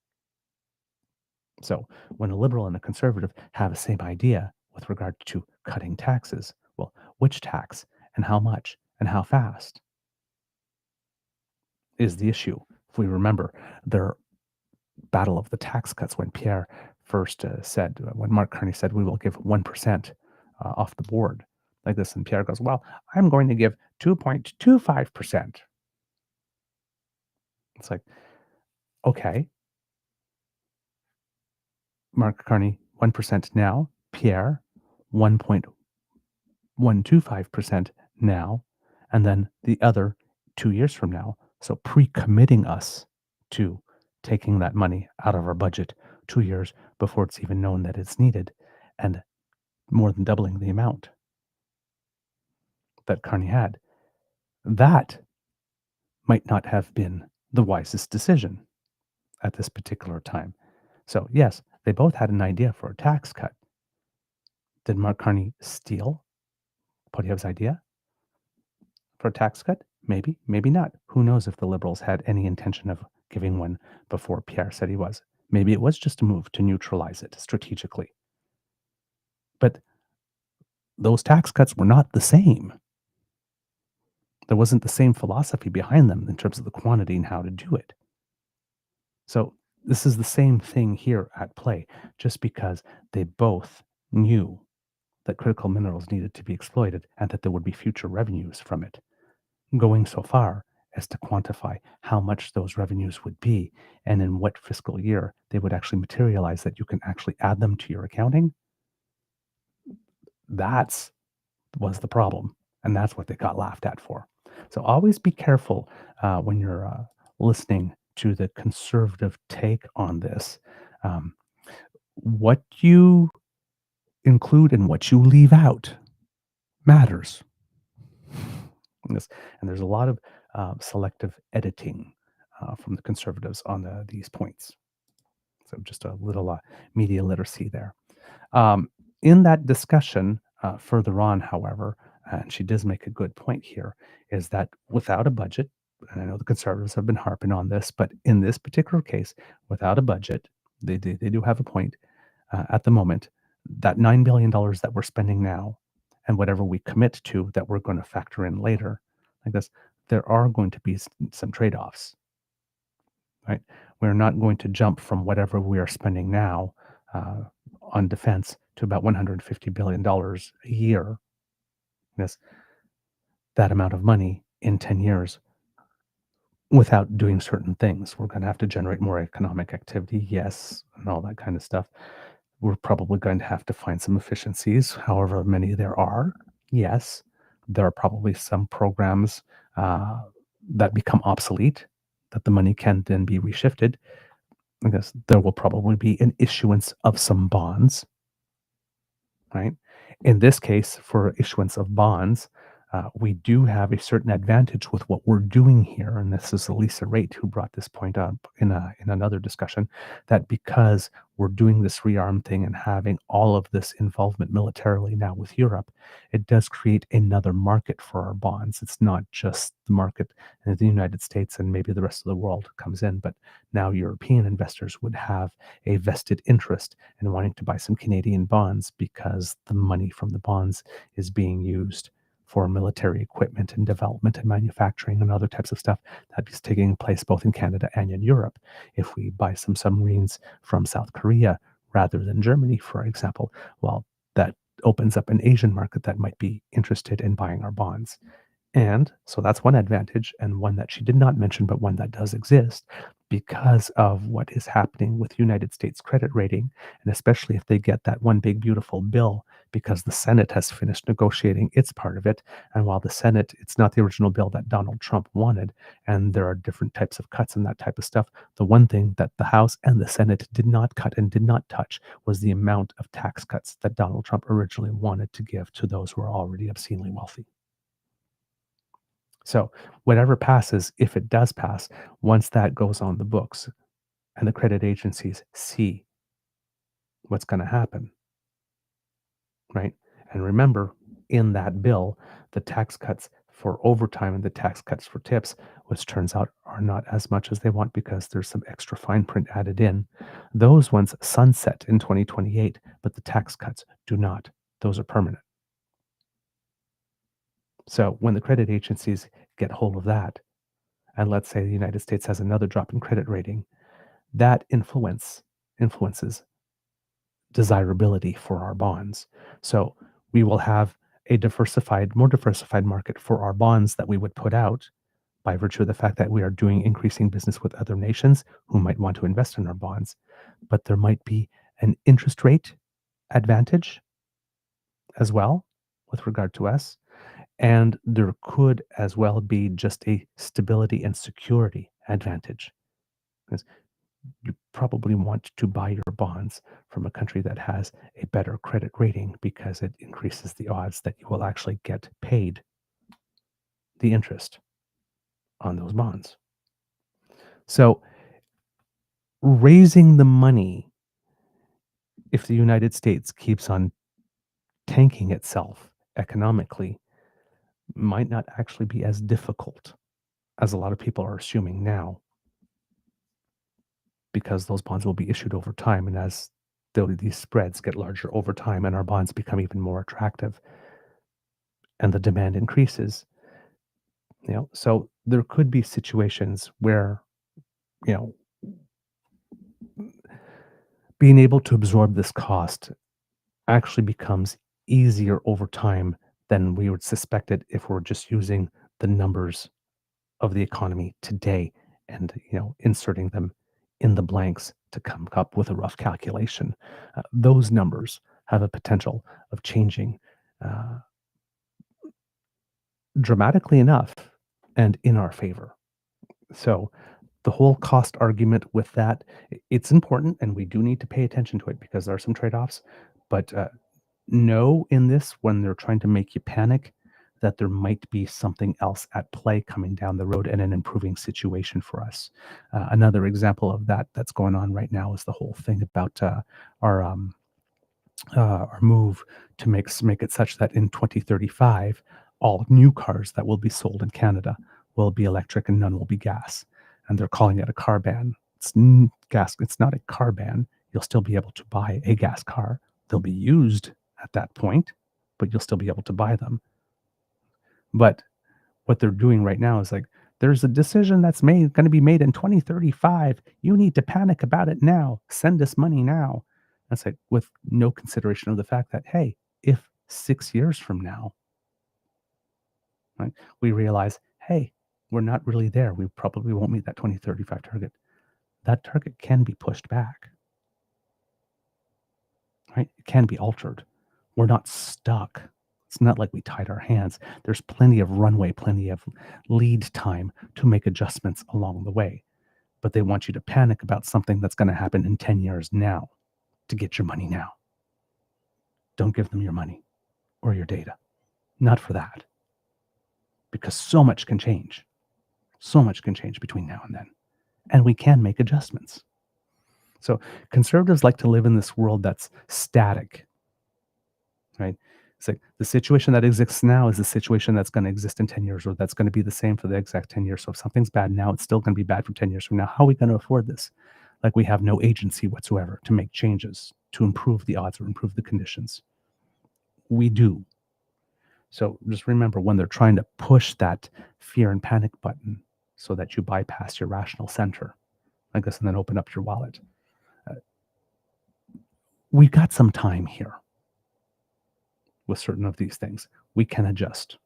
So when a liberal and a conservative have the same idea with regard to cutting taxes, well, which tax and how much and how fast is the issue. If we remember their battle of the tax cuts when Pierre first said, when Mark Carney said, we will give 1% off the board like this. And Pierre goes, well, I'm going to give 2.25%. It's like, okay. Mark Carney, 1% now. Pierre, 1.125% now. And then the other 2 years from now. So pre-committing us to taking that money out of our budget 2 years before it's even known that it's needed, and more than doubling the amount that Carney had. That might not have been the wisest decision at this particular time. So yes, they both had an idea for a tax cut. Did Mark Carney steal Poilievre's idea for a tax cut? Maybe, maybe not. Who knows if the Liberals had any intention of giving one before Pierre said he was. Maybe it was just a move to neutralize it strategically. But those tax cuts were not the same. There wasn't the same philosophy behind them in terms of the quantity and how to do it. So this is the same thing here at play, just because they both knew that critical minerals needed to be exploited and that there would be future revenues from it, going so far as to quantify how much those revenues would be and in what fiscal year they would actually materialize, that you can actually add them to your accounting. That's was the problem, and that's what they got laughed at for. So always be careful when you're listening to the conservative take on this. Um, what you include and what you leave out matters. Yes, and there's a lot of selective editing from the conservatives on these points. So just a little media literacy there. In that discussion further on, however, and she does make a good point here, is that without a budget, and I know the conservatives have been harping on this, but in this particular case, without a budget, they do have a point at the moment. That $9 billion that we're spending now and whatever we commit to that we're going to factor in later, like this, there are going to be some trade-offs, right? We're not going to jump from whatever we are spending now on defense to about $150 billion a year. Yes, that amount of money in 10 years without doing certain things. We're going to have to generate more economic activity, yes, and all that kind of stuff. We're probably going to have to find some efficiencies, however many there are. Yes, there are probably some programs that become obsolete, that the money can then be reshifted. I guess there will probably be an issuance of some bonds, right? In this case, for issuance of bonds, we do have a certain advantage with what we're doing here, and this is Lisa Raitt who brought this point up in another discussion, that because we're doing this rearm thing and having all of this involvement militarily now with Europe, it does create another market for our bonds. It's not just the market in the United States and maybe the rest of the world comes in, but now European investors would have a vested interest in wanting to buy some Canadian bonds because the money from the bonds is being used for military equipment and development and manufacturing and other types of stuff that is taking place both in Canada and in Europe. If we buy some submarines from South Korea rather than Germany, for example, well, that opens up an Asian market that might be interested in buying our bonds. And so that's one advantage, and one that she did not mention, but one that does exist because of what is happening with United States credit rating, and especially if they get that one big beautiful bill, because the Senate has finished negotiating its part of it. And while the Senate, it's not the original bill that Donald Trump wanted, and there are different types of cuts and that type of stuff, the one thing that the House and the Senate did not cut and did not touch was the amount of tax cuts that Donald Trump originally wanted to give to those who are already obscenely wealthy. So whatever passes, if it does pass, once that goes on the books and the credit agencies see what's going to happen, right? And remember, in that bill, the tax cuts for overtime and the tax cuts for tips, which turns out are not as much as they want because there's some extra fine print added in. Those ones sunset in 2028, but the tax cuts do not. Those are permanent. So when the credit agencies get hold of that, and let's say the United States has another drop in credit rating, that influences desirability for our bonds. So we will have a more diversified market for our bonds that we would put out by virtue of the fact that we are doing increasing business with other nations who might want to invest in our bonds. But there might be an interest rate advantage as well with regard to us. And there could as well be just a stability and security advantage. Because you probably want to buy your bonds from a country that has a better credit rating because it increases the odds that you will actually get paid the interest on those bonds. So raising the money, if the United States keeps on tanking itself economically, might not actually be as difficult as a lot of people are assuming now, because those bonds will be issued over time, and as these spreads get larger over time and our bonds become even more attractive and the demand increases, so there could be situations where being able to absorb this cost actually becomes easier over time than we would suspect it if we're just using the numbers of the economy today and inserting them in the blanks to come up with a rough calculation. Those numbers have a potential of changing dramatically enough and in our favor. So the whole cost argument with that, it's important, and we do need to pay attention to it because there are some trade-offs. But know in this, when they're trying to make you panic, that there might be something else at play coming down the road and an improving situation for us. Another example of that that's going on right now is the whole thing about our move to make it such that in 2035, all new cars that will be sold in Canada will be electric and none will be gas. And they're calling it a car ban. It's not a car ban. You'll still be able to buy a gas car. They'll be used at that point, but you'll still be able to buy them. But what they're doing right now is like, there's a decision that's going to be made in 2035. You need to panic about it now. Send us money now. That's like with no consideration of the fact that, hey, if 6 years from now, right, we realize, hey, we're not really there. We probably won't meet that 2035 target. That target can be pushed back. Right? It can be altered. We're not stuck. It's not like we tied our hands. There's plenty of runway, plenty of lead time to make adjustments along the way. But they want you to panic about something that's going to happen in 10 years now to get your money now. Don't give them your money or your data. Not for that. Because so much can change. So much can change between now and then. And we can make adjustments. So conservatives like to live in this world that's static, right? It's like the situation that exists now is the situation that's going to exist in 10 years, or that's going to be the same for the exact 10 years. So if something's bad now, it's still going to be bad for 10 years from now. How are we going to afford this? Like we have no agency whatsoever to make changes, to improve the odds or improve the conditions. We do. So just remember, when they're trying to push that fear and panic button so that you bypass your rational center, I guess, and then open up your wallet. We've got some time here with certain of these things. We can adjust,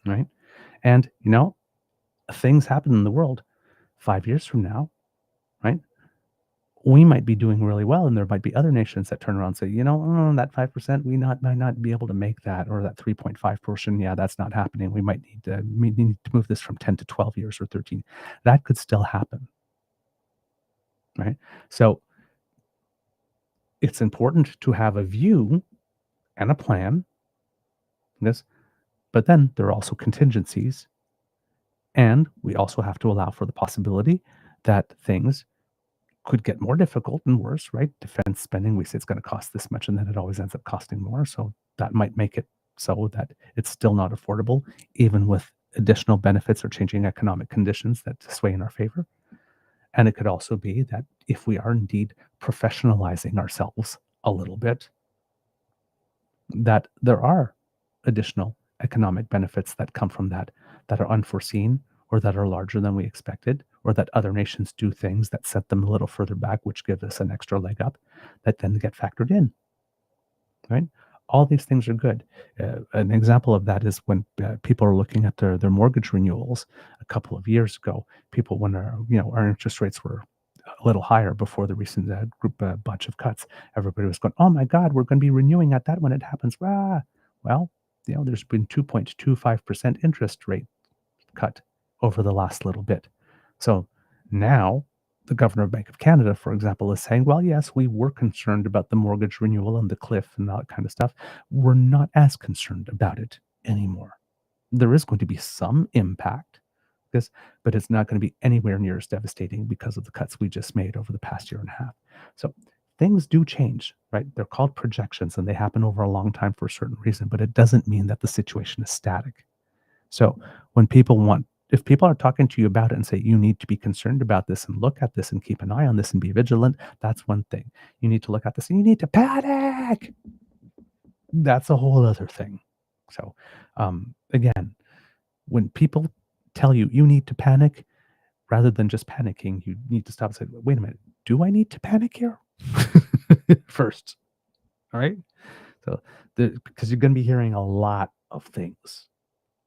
right? And, things happen in the world 5 years from now, right? We might be doing really well, and there might be other nations that turn around and say, that 5%, might not be able to make that, or that 3.5%, yeah, that's not happening. We might need to move this from 10 to 12 years or 13. That could still happen, right? So it's important to have a view and a plan, but then there are also contingencies, and we also have to allow for the possibility that things could get more difficult and worse, right? Defense spending, we say it's going to cost this much, and then it always ends up costing more. So that might make it so that it's still not affordable, even with additional benefits or changing economic conditions that sway in our favor. And it could also be that if we are indeed professionalizing ourselves a little bit, that there are additional economic benefits that come from that are unforeseen, or that are larger than we expected, or that other nations do things that set them a little further back, which give us an extra leg up, that then get factored in, right? All these things are good. An example of that is when people are looking at their mortgage renewals a couple of years ago. People, when our interest rates were a little higher before the recent bunch of cuts, everybody was going, "Oh my God, we're going to be renewing at that when it happens." Well, there's been 2.25% interest rate cut over the last little bit. So now the Governor of Bank of Canada, for example, is saying, well, yes, we were concerned about the mortgage renewal and the cliff and that kind of stuff. We're not as concerned about it anymore. There is going to be some impact, but it's not going to be anywhere near as devastating because of the cuts we just made over the past year and a half. So things do change, right? They're called projections, and they happen over a long time for a certain reason, but it doesn't mean that the situation is static. So if people are talking to you about it and say, you need to be concerned about this and look at this and keep an eye on this and be vigilant, that's one thing. You need to look at this and you need to panic. That's a whole other thing. So again, when people tell you need to panic, rather than just panicking, you need to stop and say, wait a minute, do I need to panic here? First. All right. So because you're going to be hearing a lot of things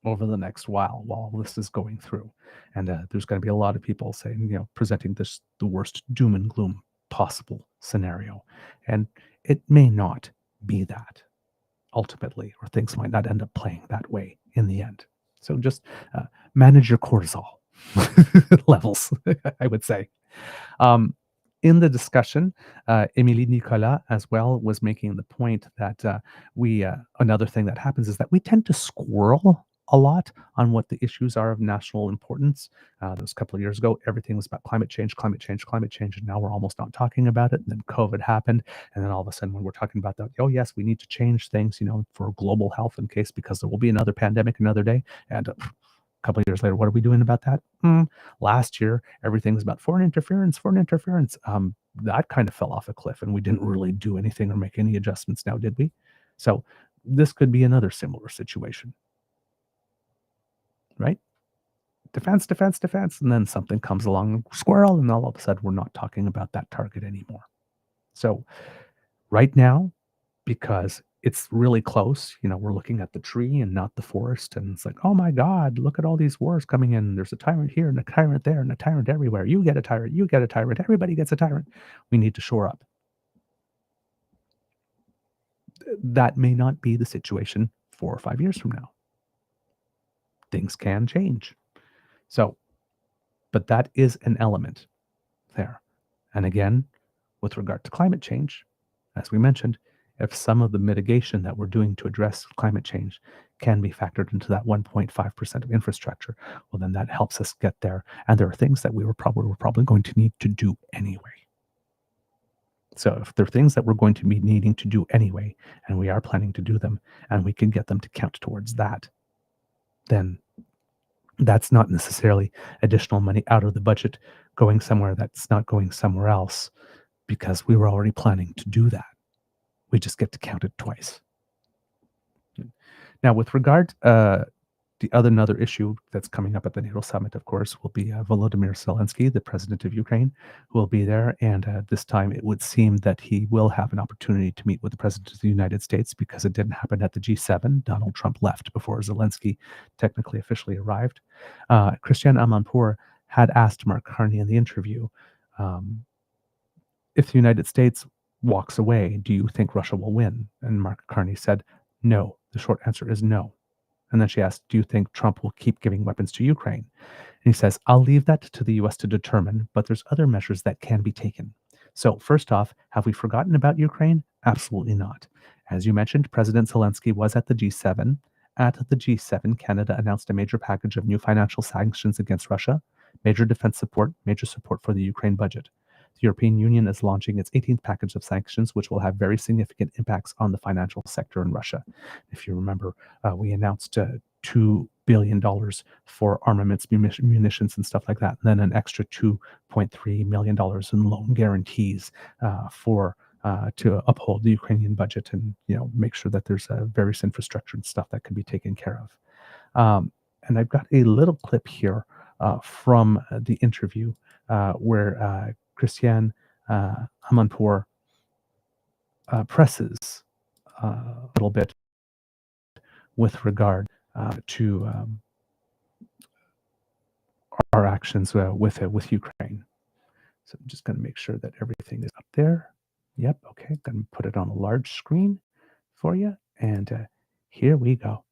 over the next while this is going through. And there's going to be a lot of people saying, presenting the worst doom and gloom possible scenario. And it may not be that. ultimately, or things might not end up playing that way in the end. So just manage your cortisol levels, I would say. In the discussion, Émilie Nicolas as well was making the point that another thing that happens is that we tend to squirrel a lot on what the issues are of national importance. That was a couple of years ago. Everything was about climate change, and now we're almost not talking about it. And then COVID happened, and then all of a sudden, when we're talking about that, oh yes, we need to change things, for global health in case because there will be another pandemic another day. And a couple of years later, what are we doing about that? Last year, everything was about foreign interference. That kind of fell off a cliff, and we didn't really do anything or make any adjustments now, did we? So this could be another similar situation. Right? Defense. And then something comes along, squirrel, and all of a sudden we're not talking about that target anymore. So right now, because it's really close, we're looking at the tree and not the forest. And it's like, oh my God, look at all these wars coming in. There's a tyrant here and a tyrant there and a tyrant everywhere. You get a tyrant, everybody gets a tyrant. We need to shore up. That may not be the situation 4 or 5 years from now. Things can change. So, but that is an element there. And again, with regard to climate change, as we mentioned, if some of the mitigation that we're doing to address climate change can be factored into that 1.5% of infrastructure, well, then that helps us get there. And there are things that we're probably going to need to do anyway. So if there are things that we're going to be needing to do anyway, and we are planning to do them, and we can get them to count towards that, then that's not necessarily additional money out of the budget going somewhere that's not going somewhere else, because we were already planning to do that. We just get to count it twice. Now, with regard another issue that's coming up at the NATO Summit, of course, will be Volodymyr Zelensky, the president of Ukraine, who will be there. And this time it would seem that he will have an opportunity to meet with the president of the United States, because it didn't happen at the G7. Donald Trump left before Zelensky technically officially arrived. Christiane Amanpour had asked Mark Carney in the interview, if the United States walks away, do you think Russia will win? And Mark Carney said, no. The short answer is no. And then she asked, do you think Trump will keep giving weapons to Ukraine? And he says, I'll leave that to the U.S. to determine, but there's other measures that can be taken. So first off, have we forgotten about Ukraine? Absolutely not. As you mentioned, President Zelensky was at the G7. At the G7, Canada announced a major package of new financial sanctions against Russia, major defense support, major support for the Ukraine budget. The European Union is launching its 18th package of sanctions, which will have very significant impacts on the financial sector in Russia. If you remember, we announced $2 billion for armaments, munitions, and stuff like that, and then an extra $2.3 million in loan guarantees to uphold the Ukrainian budget and make sure that there's various infrastructure and stuff that can be taken care of. And I've got a little clip here from the interview where Christiane Amanpour presses a little bit with regard to our actions with Ukraine. So I'm just going to make sure that everything is up there. Yep, okay, going to put it on a large screen for you, and here we go.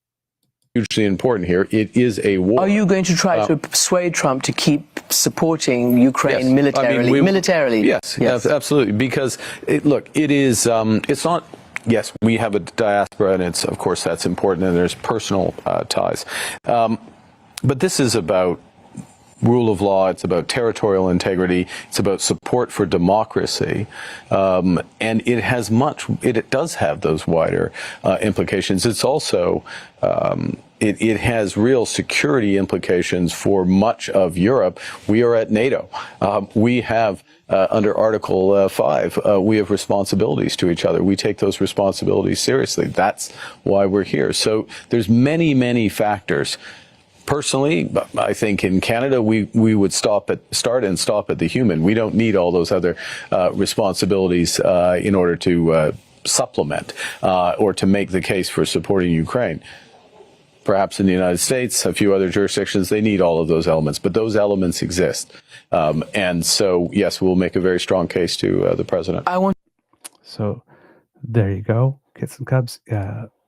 Hugely important here. It is a war. Are you going to try to persuade Trump to keep supporting Ukraine militarily? Yes, absolutely. Because it is. It's not. Yes, we have a diaspora, and it's, of course, that's important, and there's personal ties. But this is about rule of law. It's about territorial integrity. It's about support for democracy, and it has it does have those wider implications. It's also it has real security implications for much of Europe. We are at NATO. We have under Article 5, we have responsibilities to each other. We take those responsibilities seriously. That's why we're here. So there's many factors. Personally, I think in Canada, we would start and stop at the human. We don't need all those other responsibilities in order to supplement or to make the case for supporting Ukraine. Perhaps in the United States, a few other jurisdictions, they need all of those elements, but those elements exist. And so, yes, we'll make a very strong case to the president. So There you go, kits and cubs.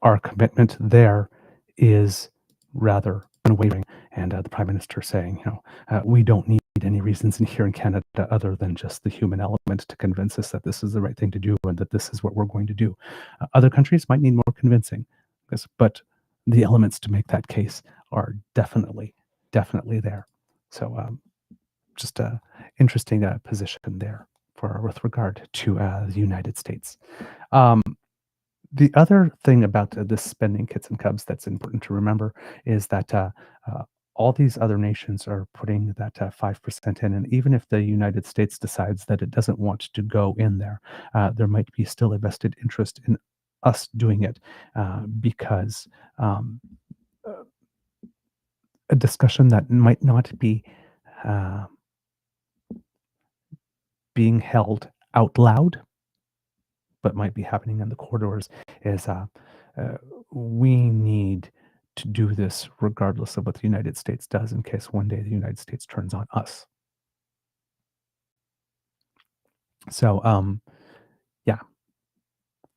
Our commitment there is rather unwavering, and the Prime Minister saying, we don't need any reasons in here in Canada other than just the human element to convince us that this is the right thing to do and that this is what we're going to do. Other countries might need more convincing, but the elements to make that case are definitely there. So just a interesting position there with regard to the United States. The other thing about this spending kits and cubs that's important to remember is that all these other nations are putting that 5% in, and even if the United States decides that it doesn't want to go in there, there might be still a vested interest in us doing it because a discussion that might not be being held out loud, but might be happening in the corridors, is we need to do this regardless of what the United States does in case one day the United States turns on us. So, yeah,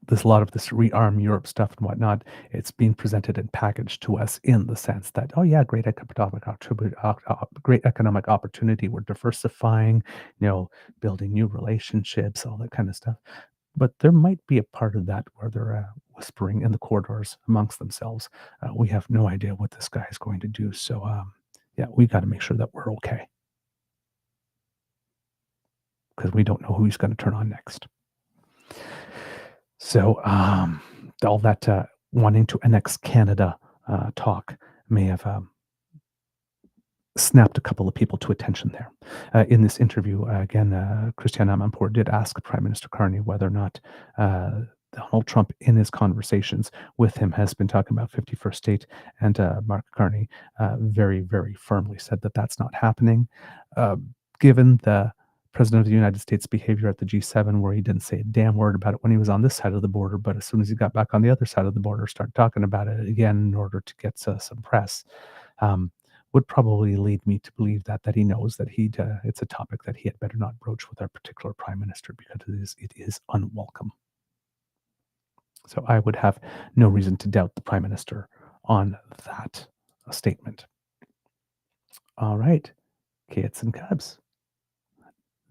there's a lot of this rearm Europe stuff and whatnot. It's being presented and packaged to us in the sense that, oh yeah, great economic opportunity. We're diversifying, building new relationships, all that kind of stuff. But there might be a part of that where they're whispering in the corridors amongst themselves. We have no idea what this guy is going to do. So, yeah, we got to make sure that we're okay. Because we don't know who he's going to turn on next. So, all that wanting to annex Canada talk may have snapped a couple of people to attention there. In this interview, again, Christiane Amanpour did ask Prime Minister Carney whether or not Donald Trump, in his conversations with him, has been talking about 51st state, and Mark Carney very, very firmly said that that's not happening. Given the President of the United States' behavior at the G7, where he didn't say a damn word about it when he was on this side of the border, but as soon as he got back on the other side of the border, started talking about it again in order to get some press, would probably lead me to believe that he knows that it's a topic that he had better not broach with our particular Prime Minister, because it is unwelcome. So I would have no reason to doubt the Prime Minister on that statement. All right, kits and cubs.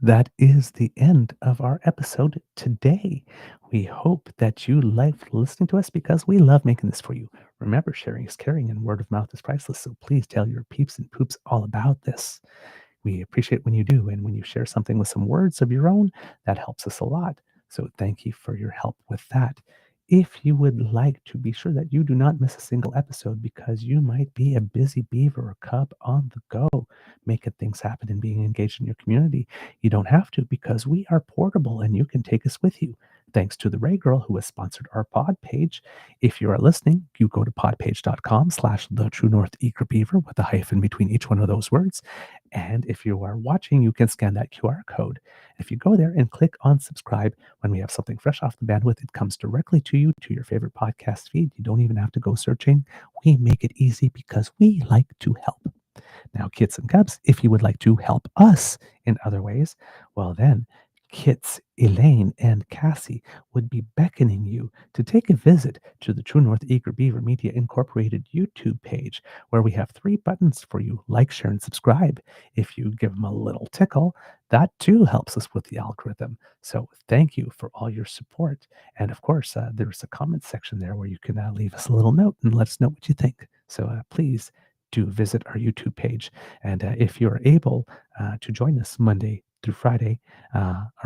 That is the end of our episode today. We hope that you liked listening to us, because we love making this for you. Remember, sharing is caring and word of mouth is priceless. So please tell your peeps and poops all about this. We appreciate when you do. And when you share something with some words of your own, that helps us a lot. So thank you for your help with that. If you would like to be sure that you do not miss a single episode, because you might be a busy beaver or cub on the go, making things happen and being engaged in your community, you don't have to, because we are portable and you can take us with you. Thanks to the Ray Girl, who has sponsored our pod page. If you are listening, you go to podpage.com/TheTrueNorthEagerBeaver with a hyphen between each one of those words. And if you are watching, you can scan that QR code. If you go there and click on subscribe, when we have something fresh off the bandwidth, it comes directly to you, to your favorite podcast feed. You don't even have to go searching. We make it easy because we like to help. Now, kits and cubs, if you would like to help us in other ways, well then, Kits, Elaine, and Cassie would be beckoning you to take a visit to the True North Eager Beaver Media Incorporated YouTube page, where we have 3 buttons for you: like, share, and subscribe. If you give them a little tickle, that too helps us with the algorithm. So thank you for all your support. And of course, there's a comment section there where you can leave us a little note and let us know what you think. So please do visit our YouTube page. And if you're able to join us Monday through Friday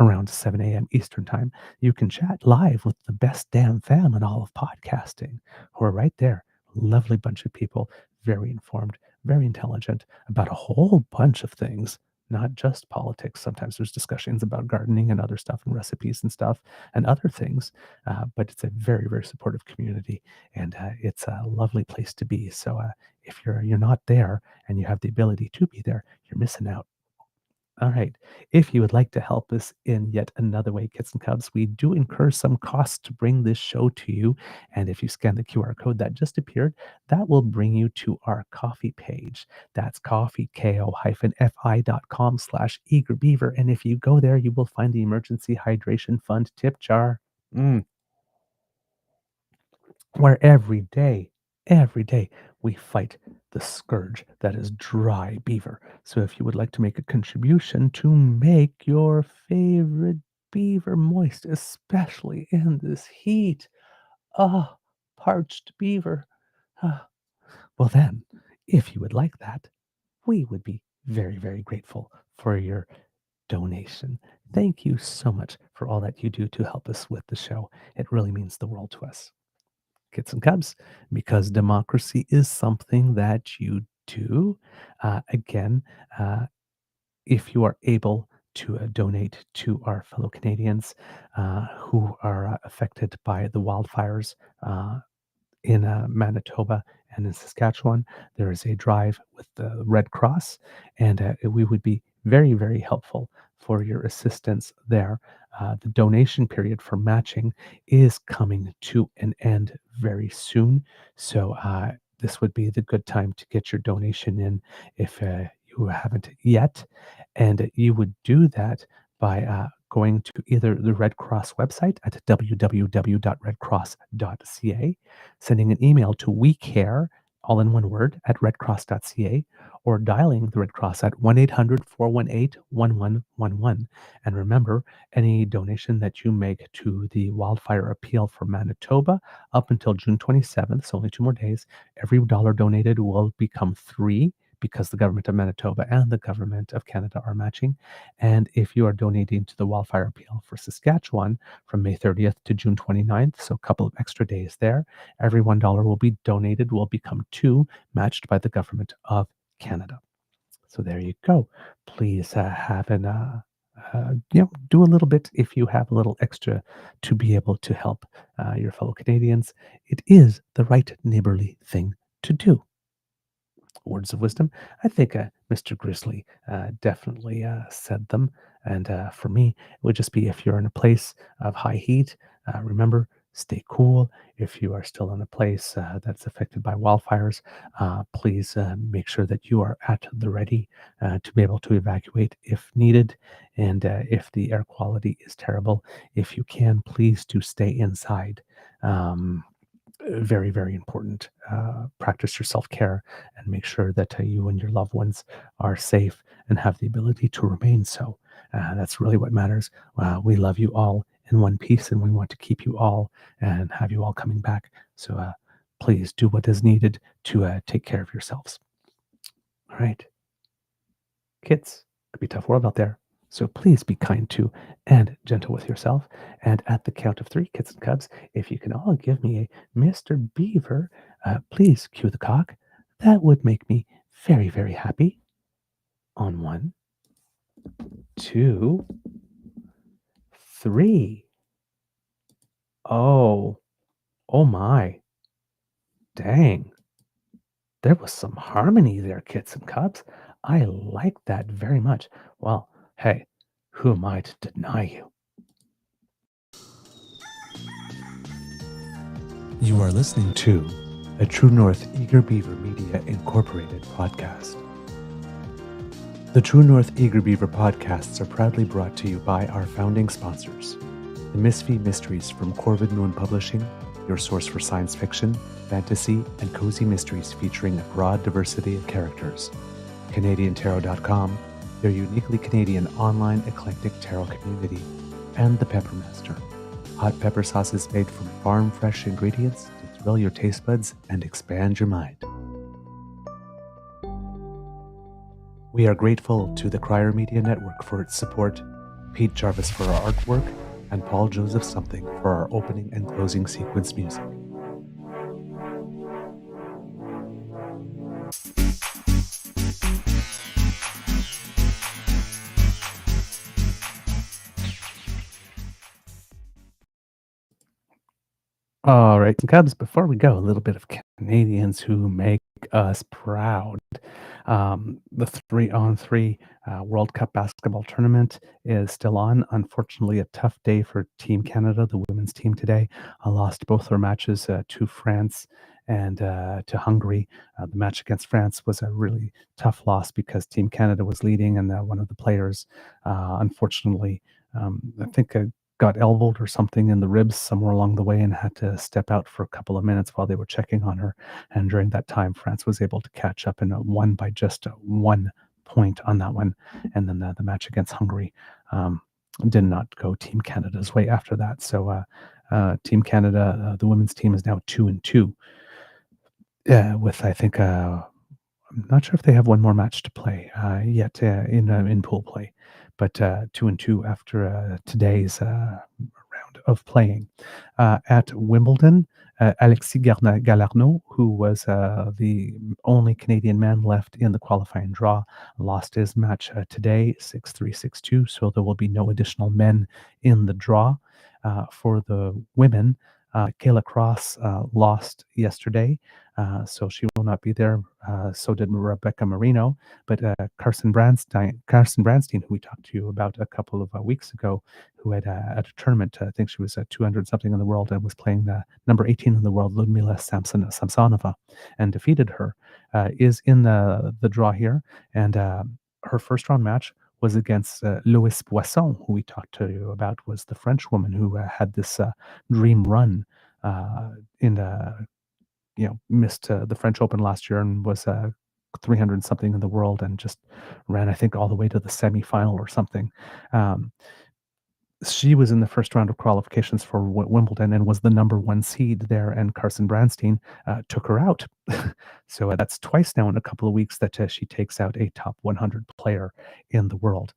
around 7 a.m. Eastern Time, you can chat live with the best DAMFAM in all of podcasting, who are right there. Lovely bunch of people, very informed, very intelligent about a whole bunch of things, not just politics. Sometimes there's discussions about gardening and other stuff and recipes and stuff and other things, but it's a very, very supportive community, and it's a lovely place to be. So if you're not there and you have the ability to be there, you're missing out. All right. If you would like to help us in yet another way, kits and cubs, we do incur some costs to bring this show to you. And if you scan the QR code that just appeared, that will bring you to our coffee page. That's coffee.com/eagerbeaver. And if you go there, you will find the Emergency Hydration Fund tip jar. where every day, we fight the scourge that is dry beaver. So if you would like to make a contribution to make your favorite beaver moist, especially in this heat, ah, parched beaver, ah, well then, if you would like that, we would be very, very grateful for your donation. Thank you so much for all that you do to help us with the show. It really means the world to us. Kids and Cubs, because democracy is something that you do. Again, if you are able to donate to our fellow Canadians who are affected by the wildfires in Manitoba and in Saskatchewan, there is a drive with the Red Cross, and we would be very, very helpful for your assistance there. The donation period for matching is coming to an end very soon, so this would be the good time to get your donation in if you haven't yet, and you would do that by going to either the Red Cross website at www.redcross.ca, sending an email to We Care, all in one word, at redcross.ca, or dialing the Red Cross at 1-800-418-1111. And remember, any donation that you make to the wildfire appeal for Manitoba up until June 27th, so only 2 more days, every dollar donated will become 3 because the government of Manitoba and the government of Canada are matching. And if you are donating to the wildfire appeal for Saskatchewan from May 30th to June 29th, so a couple of extra days there, every $1 will be donated will become 2, matched by the government of Canada. So there you go. Please have an do a little bit if you have a little extra to be able to help your fellow Canadians. It is the right neighborly thing to do. Words of wisdom. I think Mr. Grizzly definitely said them. And for me, it would just be if you're in a place of high heat, remember, stay cool. If you are still in a place that's affected by wildfires, please make sure that you are at the ready to be able to evacuate if needed. And if the air quality is terrible, if you can, please do stay inside. Very, very important. Practice your self care and make sure that you and your loved ones are safe and have the ability to remain so. That's really what matters. We love you all in one piece and we want to keep you all and have you all coming back. So please do what is needed to take care of yourselves. All right. Kids, it could be a tough world out there. So please be kind to and gentle with yourself. And at the count of 3, kids and cubs, if you can all give me a Mr. Beaver, please cue the cock. That would make me very, very happy. On 1, 2, 3. Oh my. Dang. There was some harmony there, kids and cubs. I like that very much. Well, hey, who am I to deny you? You are listening to a True North Eager Beaver Media Incorporated podcast. The True North Eager Beaver podcasts are proudly brought to you by our founding sponsors, the Misfit Mysteries from Corvid Moon Publishing, your source for science fiction, fantasy, and cozy mysteries featuring a broad diversity of characters, CanadianTarot.com, their uniquely Canadian online eclectic tarot community, and the Peppermaster, hot pepper sauces made from farm fresh ingredients to thrill your taste buds and expand your mind. We are grateful to the Crier Media Network for its support, Pete Jarvis for our artwork, and Paul Joseph Something for our opening and closing sequence music. All right, Cubs, before we go, a little bit of Canadians who make us proud. The 3-on-3 World Cup basketball tournament is still on. Unfortunately, a tough day for Team Canada, the women's team today. Lost both their matches to France and to Hungary. The match against France was a really tough loss because Team Canada was leading and one of the players, unfortunately, I think got elbowed or something in the ribs somewhere along the way and had to step out for a couple of minutes while they were checking on her. And during that time, France was able to catch up and won by just 1 point on that one. And then the match against Hungary did not go Team Canada's way after that. So Team Canada, the women's team, is now 2-2. With, I think, I'm not sure if they have one more match to play yet in pool play, but 2-2 after today's round of playing. At Wimbledon, Alexis Galarneau, who was the only Canadian man left in the qualifying draw, lost his match today, 6-3, 6-2, so there will be no additional men in the draw. For the women, Kayla Cross lost yesterday, so she will not be there. So did Rebecca Marino, but Carson Branstein, who we talked to you about a couple of weeks ago, who had at a tournament, I think she was at 200 something in the world, and was playing the number 18 in the world, Ludmila Samsonova, and defeated her, is in the draw here, and her first round match was against Lois Boisson, who we talked to you about, was the French woman who had this dream run missed the French Open last year and was 300 something in the world and just ran, I think, all the way to the semifinal or something. She was in the first round of qualifications for Wimbledon and was the number 1 seed there, and Carson Branstein took her out. So that's twice now in a couple of weeks that she takes out a top 100 player in the world.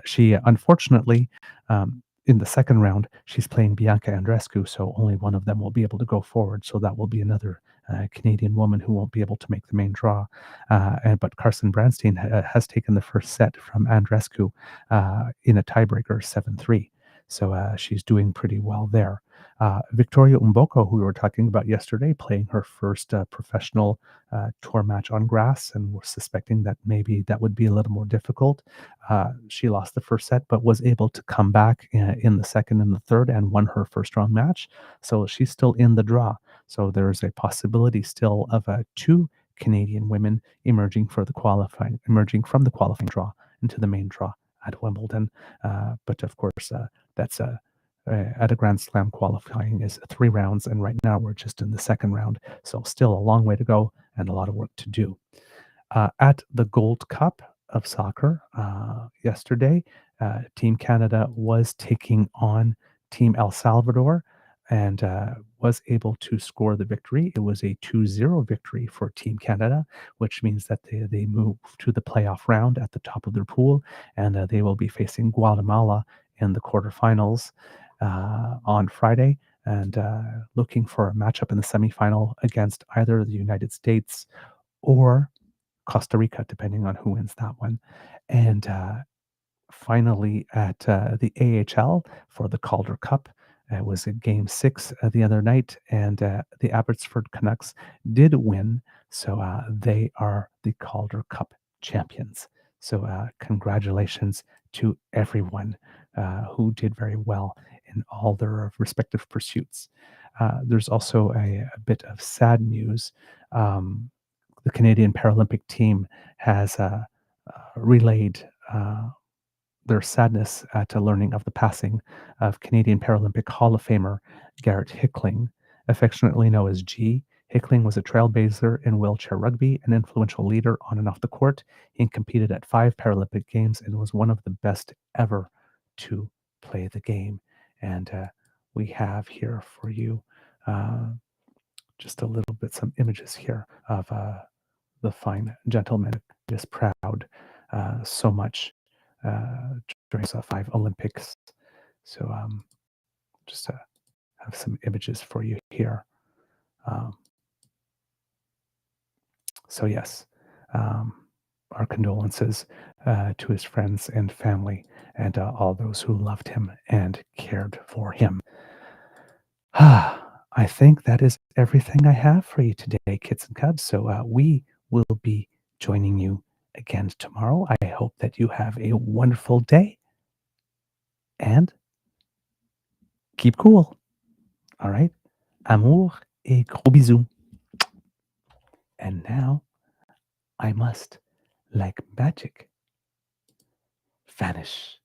She, unfortunately, in the second round, she's playing Bianca Andreescu, so only one of them will be able to go forward. So that will be another Canadian woman who won't be able to make the main draw. But Carson Branstein has taken the first set from Andreescu in a tiebreaker, 7-3. So she's doing pretty well there. Victoria Mboko, who we were talking about yesterday, playing her first professional tour match on grass, and we're suspecting that maybe that would be a little more difficult. She lost the first set, but was able to come back in the second and the third and won her first round match. So she's still in the draw. So there's a possibility still of 2 Canadian women emerging from the qualifying draw into the main draw at Wimbledon. But of course, that's at a Grand Slam, qualifying is 3 rounds, and right now we're just in the second round. So still a long way to go and a lot of work to do. At the Gold Cup of soccer yesterday, Team Canada was taking on Team El Salvador and was able to score the victory. It was a 2-0 victory for Team Canada, which means that they move to the playoff round at the top of their pool, and they will be facing Guatemala in the quarterfinals on Friday, and looking for a matchup in the semifinal against either the United States or Costa Rica, depending on who wins that one. And finally, at the AHL for the Calder Cup, it was in Game 6 the other night, and the Abbotsford Canucks did win, so they are the Calder Cup champions. So congratulations to everyone who did very well in all their respective pursuits. There's also a bit of sad news. The Canadian Paralympic team has relayed their sadness at learning of the passing of Canadian Paralympic Hall of Famer Garrett Hickling, affectionately known as G. Hickling was a trailblazer in wheelchair rugby, an influential leader on and off the court. He competed at 5 Paralympic Games and was one of the best ever to play the game. And we have here for you just a little bit, some images here of the fine gentleman who is proud so much during the 5 Olympics. So just have some images for you here. So yes, our condolences to his friends and family and all those who loved him and cared for him. I think that is everything I have for you today, kids and cubs. So we will be joining you again tomorrow. I hope that you have a wonderful day and keep cool. All right? Amour et gros bisous. And now I must, like magic, vanish.